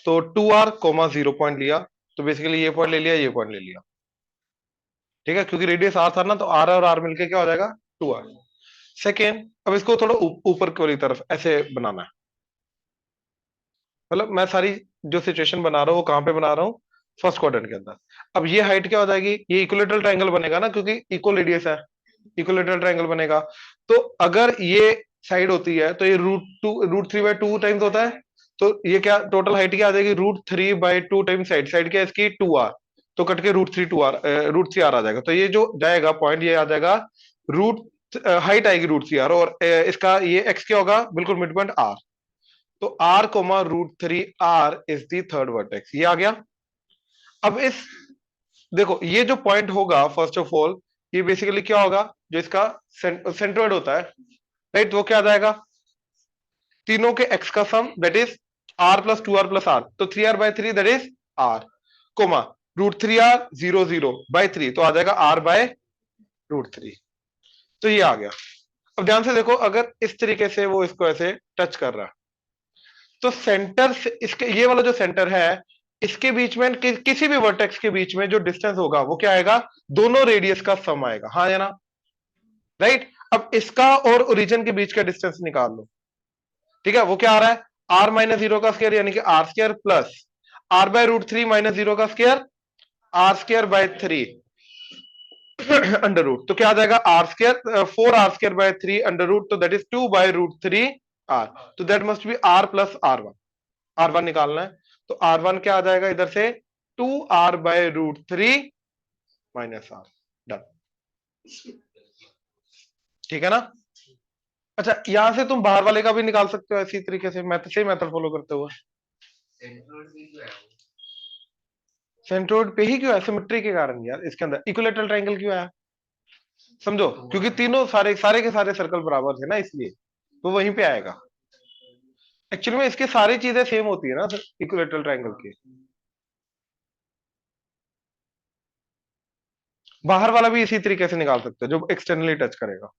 तो 2r,0 पॉइंट लिया, तो बेसिकली ये पॉइंट ले लिया, ये पॉइंट ले लिया। ठीक है, क्योंकि रेडियस आर था ना, तो आर और आर मिलके क्या हो जाएगा? 2r। सेकेंड, अब इसको थोड़ा ऊपर की वाली तरफ ऐसे बनाना है। मतलब मैं सारी जो सिचुएशन बना रहा हूँ वो कहां पे बना रहा हूँ? फर्स्ट क्वाड्रेंट के अंदर। अब ये हाइट क्या हो जाएगी? ये इक्विलेटरल ट्रायंगल बनेगा ना, क्योंकि इक्वल रेडियस है, इक्विलेटरल ट्रायंगल बनेगा। तो अगर ये साइड होती है तो ये √3/2 टाइम्स होता है, तो ये क्या टोटल हाइट क्या आ जाएगी? √3/2 टाइम्स साइड, साइड क्या है इसकी? 2r, तो कट के √3 आ जाएगा। तो ये जो जाएगा पॉइंट, ये आ जाएगा रूट, हाइट आएगी √3r, और इसका ये एक्स क्या होगा? बिल्कुल मिड पॉइंट r। तो r,√3r is the third vertex. ये आ गया। अब इस, देखो ये जो पॉइंट होगा, फर्स्ट ऑफ ऑल ये बेसिकली क्या होगा? जो इसका सेंट्रोइड होता है, राइट, वो क्या आ जाएगा? तीनों के एक्स का सम, that is r plus 2r plus r, तो 3r/3 that is r, coma √3r,0,0/3, तो आ जाएगा r/√3। तो ये आ गया। अब ध्यान से देखो, अगर इस तरीके से वो इसको ऐसे टच कर रहा है, तो सेंटर से इसके, ये वाला जो सेंटर है, इसके बीच में किसी भी वर्टेक्स के बीच में जो डिस्टेंस होगा वो क्या आएगा? दोनों रेडियस का सम आएगा। हाँ या ना? राइट। अब इसका और ओरिजिन के बीच का डिस्टेंस निकाल लो। ठीक है, वो क्या आ रहा है? r-0 का स्क्वायर, यानी कि r² प्लस r/√3 -0 का स्क्वायर, r²/3 अंडर रूट। तो क्या आ जाएगा? r², 4r²/3 अंडर रूट, तो दैट इज 2/√3r, तो that must be r plus r1। r1 निकालना है, तो r1 क्या आ जाएगा इधर से? 2r/√3 minus r। डन। ठीक है ना? अच्छा, यहां से तुम बाहर वाले का भी निकाल सकते हो इसी तरीके से, मैथ से मेथड फॉलो करते हुए। सेंट्रोइड भी जो है वो सेंट्रोइड पे ही क्यों है? सिमेट्री के कारण यार, इसके अंदर इक्विलेटरल ट्रायंगल क्यों आया? समझो, क्योंकि तीनों सारे सारे के सारे सर्कल बराबर थे ना, इसलिए वो वहीं पे आएगा। एक्चुअली में इसके सारी चीजें सेम होती है ना इक्विलेटरल ट्रायंगल की। बाहर वाला भी इसी तरीके से निकाल सकते हो, जो एक्सटर्नली टच करेगा।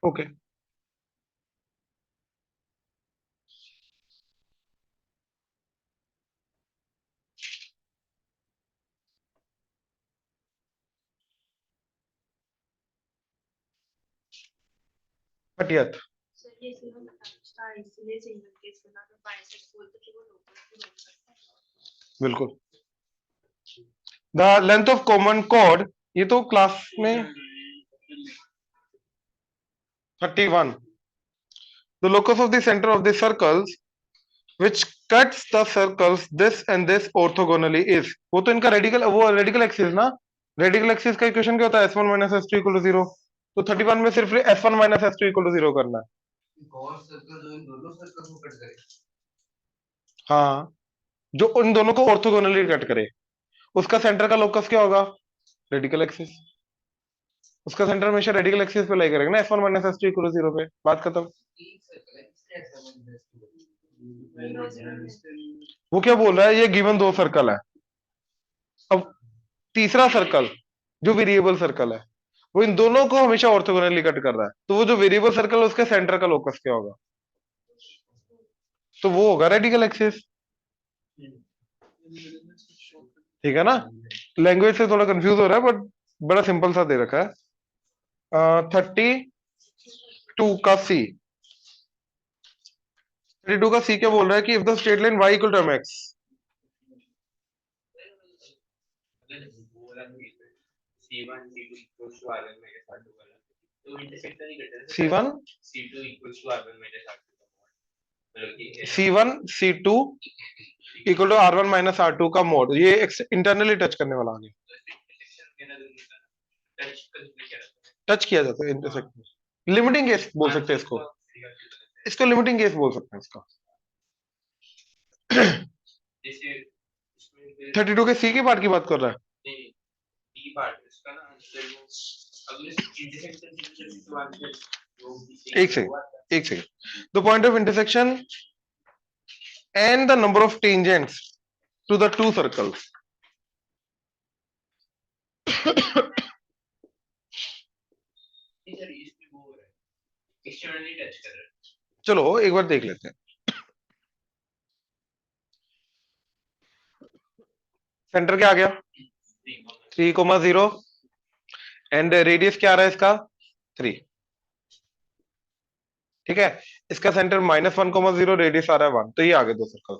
ओके। 30th। सर ये सिर्फ अच्छा इसलिए सिंगल केस बना तो बाइसेक्स बोलते कि वो लोकल की बन सकता है। बिल्कुल। The length of common chord, ये तो क्लास में 31। The locus of the centre of the circles which cuts the circles this and this orthogonally is, वो तो इनका रेडिकल, वो रेडिकल एक्सिस ना, रेडिकल एक्सिस का इक्वेशन क्या होता है, s1 minus s2 equal to 0। तो 31 में सिर्फ s1 minus s2 equal to 0 करना है। गॉड सर्कल जो इन दोनों सर्कल को कट करे। हाँ, जो उन दोनों को ऑर्थोगोनली कट करे, उसका सेंटर का लोकस क्या होगा, रेडिकल एक्सिस। उसका सेंटर हमेशा रेडिकल एक्सिस पे लाई करेगा ना, s1 minus s2 equal to 0 पे, बात खत्म। एक सर्कल है इसलिए ऐसा बन वो क्या बोल रहा है, ये गिवन दो सर्कल है, अब तीसरा सर्कल जो वेरिएबल सर्कल है वो इन दोनों को हमेशा ऑर्थोगोनली कट कर रहा है, तो वो जो वेरिएबल सर्कल है उसके सेंटर का लोकस क्या होगा, तो वो होगा रेडिकल एक्सिस। ठीक है ना, लैंग्वेज से थोड़ा कंफ्यूज हो रहा है बट बड़ा सिंपल सा दे रखा है। 32 का सी, 32 का सी क्या बोल रहा है कि if the straight line y equal to mx, C1 C2 equals to R1 minus R2 वाला, तो इंटरसेक्ट नहीं करते हैं। C1 C2 equals to R1 minus R2 का मोड, मतलब कि C1 C2 equal to R1 minus R2 का mode, ये इंटरनली टच करने वाला आ गया, इंटरसेक्शन के ना टच करने क्या रहता है, टच किया जाता है इंटरसेक्ट, लिमिटिंग केस बोल सकते हैं इसको, इसको लिमिटिंग केस बोल सकते हैं इसका। जैसे इसमें 32 के सी की पार्ट की बात कर रहा है, नहीं डी पार्ट इसका ना आंसर वो अगले इंटरसेक्शन से तो आंसर जो एक second, the point of intersection and the number of tangents to the two circles। इधर इसमें वो हो रहा है एक्सटर्नली टच कर रहा है। चलो एक बार देख लेते हैं, सेंटर क्या आ गया 3,0 एंड रेडियस क्या आ रहा है इसका 3। ठीक है, इसका सेंटर -1,0, रेडियस आ रहा है 1, तो ये आ गए दो सर्कल।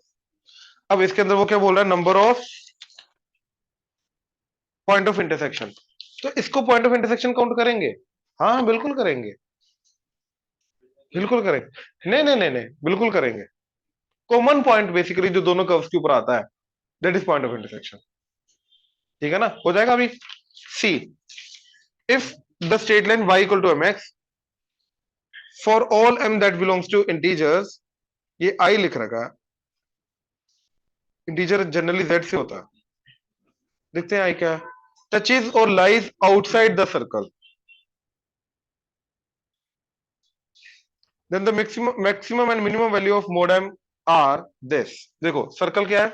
अब इसके अंदर वो क्या बोल रहा है, number of point of intersection, तो इसको पॉइंट ऑफ इंटरसेक्शन काउंट करेंगे, हाँ बिल्कुल करेंगे, बिल्कुल करेंगे, नहीं बिल्कुल करेंगे। कॉमन पॉइंट बेसिकली जो दोनों कर्व्स के ऊपर आता है, that is point of intersection. ठीक है ना, हो जाएगा अभी। See, if the straight line y equal to mx for all m that belongs to integers, ये i लिख रखा है, इंटीजर जनरली z से होता है, देखते हैं i क्या है, टचेज और lies outside the circle, then the maximum and minimum value of mod m are this। देखो सर्कल क्या है,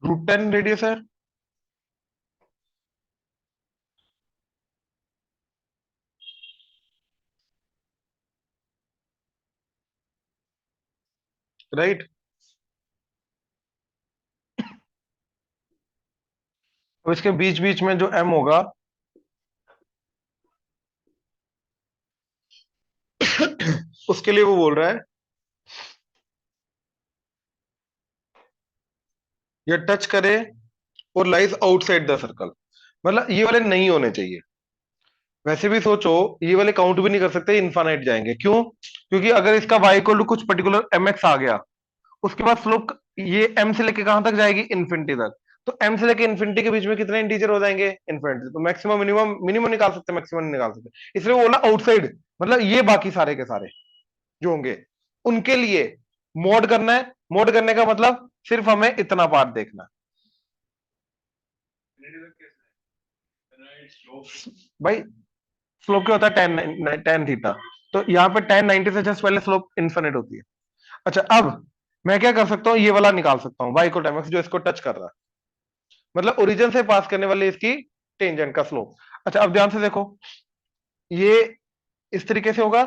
√10 रेडियस है, राइट। अब इसके बीच बीच में जो m होगा उसके लिए वो बोल रहा है ये टच करे और लाइज आउटसाइड द सर्कल, मतलब ये वाले नहीं होने चाहिए। वैसे भी सोचो ये वाले काउंट भी नहीं कर सकते, इनफाइनाइट जाएंगे, क्यों, क्योंकि अगर इसका y इक्वल टू कुछ पर्टिकुलर mx आ गया, उसके बाद स्लोप ये m से लेके कहां तक जाएगी, इन्फिनिटी तक, तो m से लेके इन्फिनिटी के बीच में कितने इंटीजर हो जाएंगे, इन्फिनिटी, तो मैक्सिमम मिनिमम मिनिमम निकाल सकते, मैक्सिमम नहीं निकाल सकते, इसलिए वो बोला आउटसाइड, मतलब ये बाकी सारे के सारे जो होंगे उनके लिए मोड करना है, मोड करने का मतलब सिर्फ हमें इतना पार्ट देखना है भाई। स्लोप क्या होता है, टेन थीटा। तो यहाँ पे टेन 90 से जस्ट पहले स्लोप इन्फिनिट होती है। अच्छा, अब मैं क्या कर सकता हूँ, ये वाला निकाल सकता हूँ y को टाइम x जो इसको टच कर रहा है, मतलब ओरिजिन से पास करने वाली इसकी टेंजेंट का स्लोप। अच्छा, अब ध्यान से देखो, ये इस तरीके से होगा,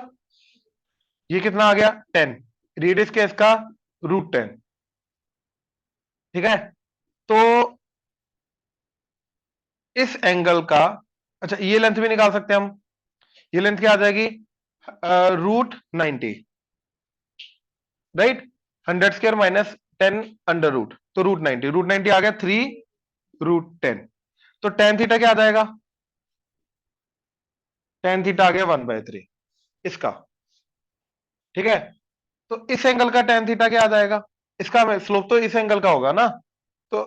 ये कितना आ गया 10, रेडियस क्या इसका √10, ठीक है। तो इस एंगल का, अच्छा ये लेंथ भी निकाल सकते हैं हम, ये लेंथ क्या आ जाएगी √90, राइट। 100² माइनस 10 अंडर रूट, तो √90 आ गया 3√10। तो टेन थीटा क्या आ जाएगा, टेन थीटा आ गया 1/3 इसका, ठीक है। तो इस एंगल का टेन थीटा क्या आ जाएगा, इसका स्लोप तो इस एंगल का होगा ना, तो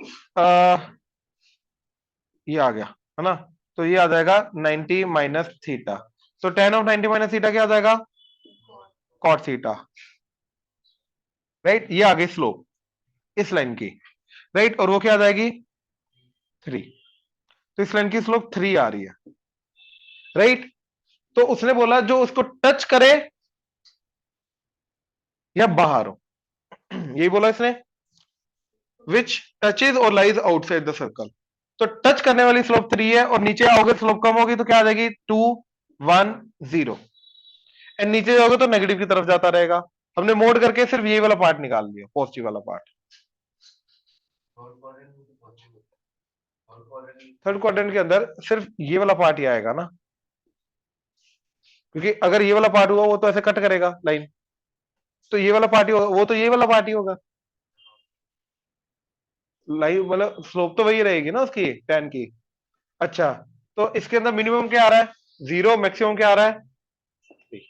ये आ गया है ना, तो ये आ जाएगा 90 माइनस थीटा। तो टेन ऑफ 90 माइनस थीटा क्या आ जाएगा, कॉट थीटा, राइट। ये आ गई स्लोप इस लाइन की, राइट, और वो क्या आ जाएगी 3। तो इस लाइन की स्लोप 3 आ रही है, राइट। तो उसने बोला जो उसको टच करे या बाहर हो, यही बोला इसने, विच टचेज और लाइज आउटसाइड द सर्कल। तो टच करने वाली स्लोप 3 है, और नीचे आओगे स्लोप कम होगी, तो क्या आ जाएगी 2 1 0, एंड नीचे जाओगे तो नेगेटिव की तरफ जाता रहेगा। हमने मोड करके सिर्फ ये वाला पार्ट निकाल लिया, पॉजिटिव वाला पार्ट। थर्ड क्वाड्रेंट के अंदर सिर्फ ये वाला पार्ट ही आएगा ना, क्योंकि अगर ये वाला पार्ट हुआ वो तो ऐसे कट करेगा लाइन, तो ये वाला पार्ट ही होगा, वो तो ये वाला पार्ट ही होगा लाइन, मतलब स्लोप तो वही रहेगी ना उसकी टेन की। अच्छा, तो इसके अंदर मिनिमम क्या आ रहा है 0, मैक्सिमम क्या आ रहा है 3,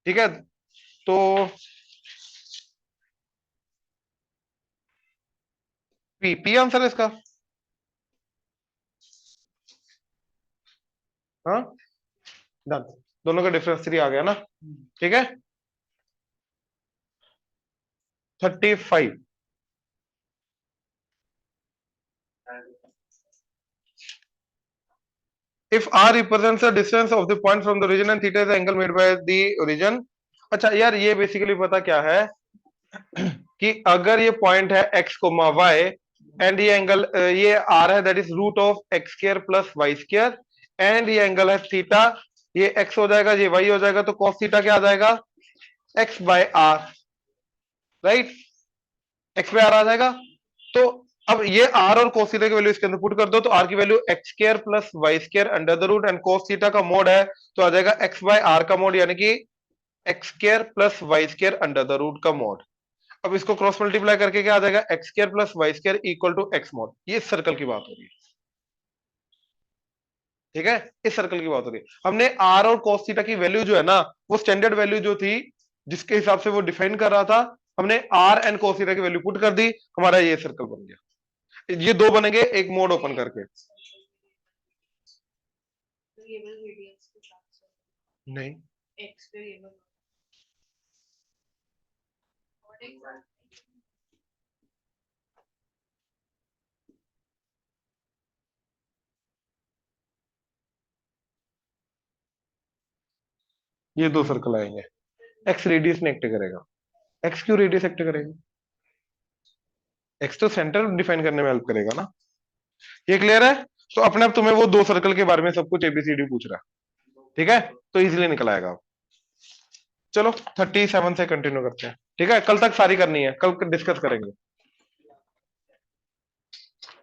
ठीक है। तो पी आंसर है इसका, हाँ डन, दोनों का डिफरेंस 3 आ गया ना, ठीक है। 35, if r represents the distance of the point from the origin and theta is the angle made by the origin। अच्छा यार, ये बेसिकली पता क्या है कि अगर ये पॉइंट है x, y एंड ये एंगल ये r है, that is √(x²+ y²), and ये एंगल है थीटा, ये x हो जाएगा, ये y हो जाएगा, तो cos थीटा क्या आ जाएगा x/r, राइट, x/r आ जाएगा। तो अब ये r और cos थीटा की वैल्यू इसके अंदर पुट कर दो, तो r की value x² + y² under the root, and cos theta का मोड है तो आ जाएगा x/r का मोड, यानी कि x² + y² under the root का मोड। अब इसको क्रॉस मल्टीप्लाई करके क्या आ जाएगा x² + y² equal to x mode. ये इस सर्कल की बात हो रही है, ठीक है, इस सर्कल की बात हो रही है। हमने r और cos थीटा की वैल्यू जो है ना, वो स्टैंडर्ड वैल्यू जो थी जिसके हिसाब से वो डिफाइन कर रहा था, हमने r एंड cos थीटा की वैल्यू पुट कर दी, हमारा ये सर्कल बन गया। ये दो बनेंगे एक मोड ओपन करके, वेरिएबल रेडियस के साथ साथ नहीं x वेरिएबल और एक ये दो सर्कल आएंगे, x रेडियस ने एक्ट करेगा, x क्यों रेडियस एक्ट करेगा, x तो सेंटर डिफाइन करने में हेल्प करेगा ना। ये क्लियर है। तो अपने आप तुम्हें वो दो सर्कल के बारे में सब कुछ एबीसीडी पूछ रहा है, ठीक है, तो इजीली निकल आएगा। चलो 37 से कंटिन्यू करते हैं, ठीक है, कल तक सारी करनी है, कल डिस्कस करेंगे।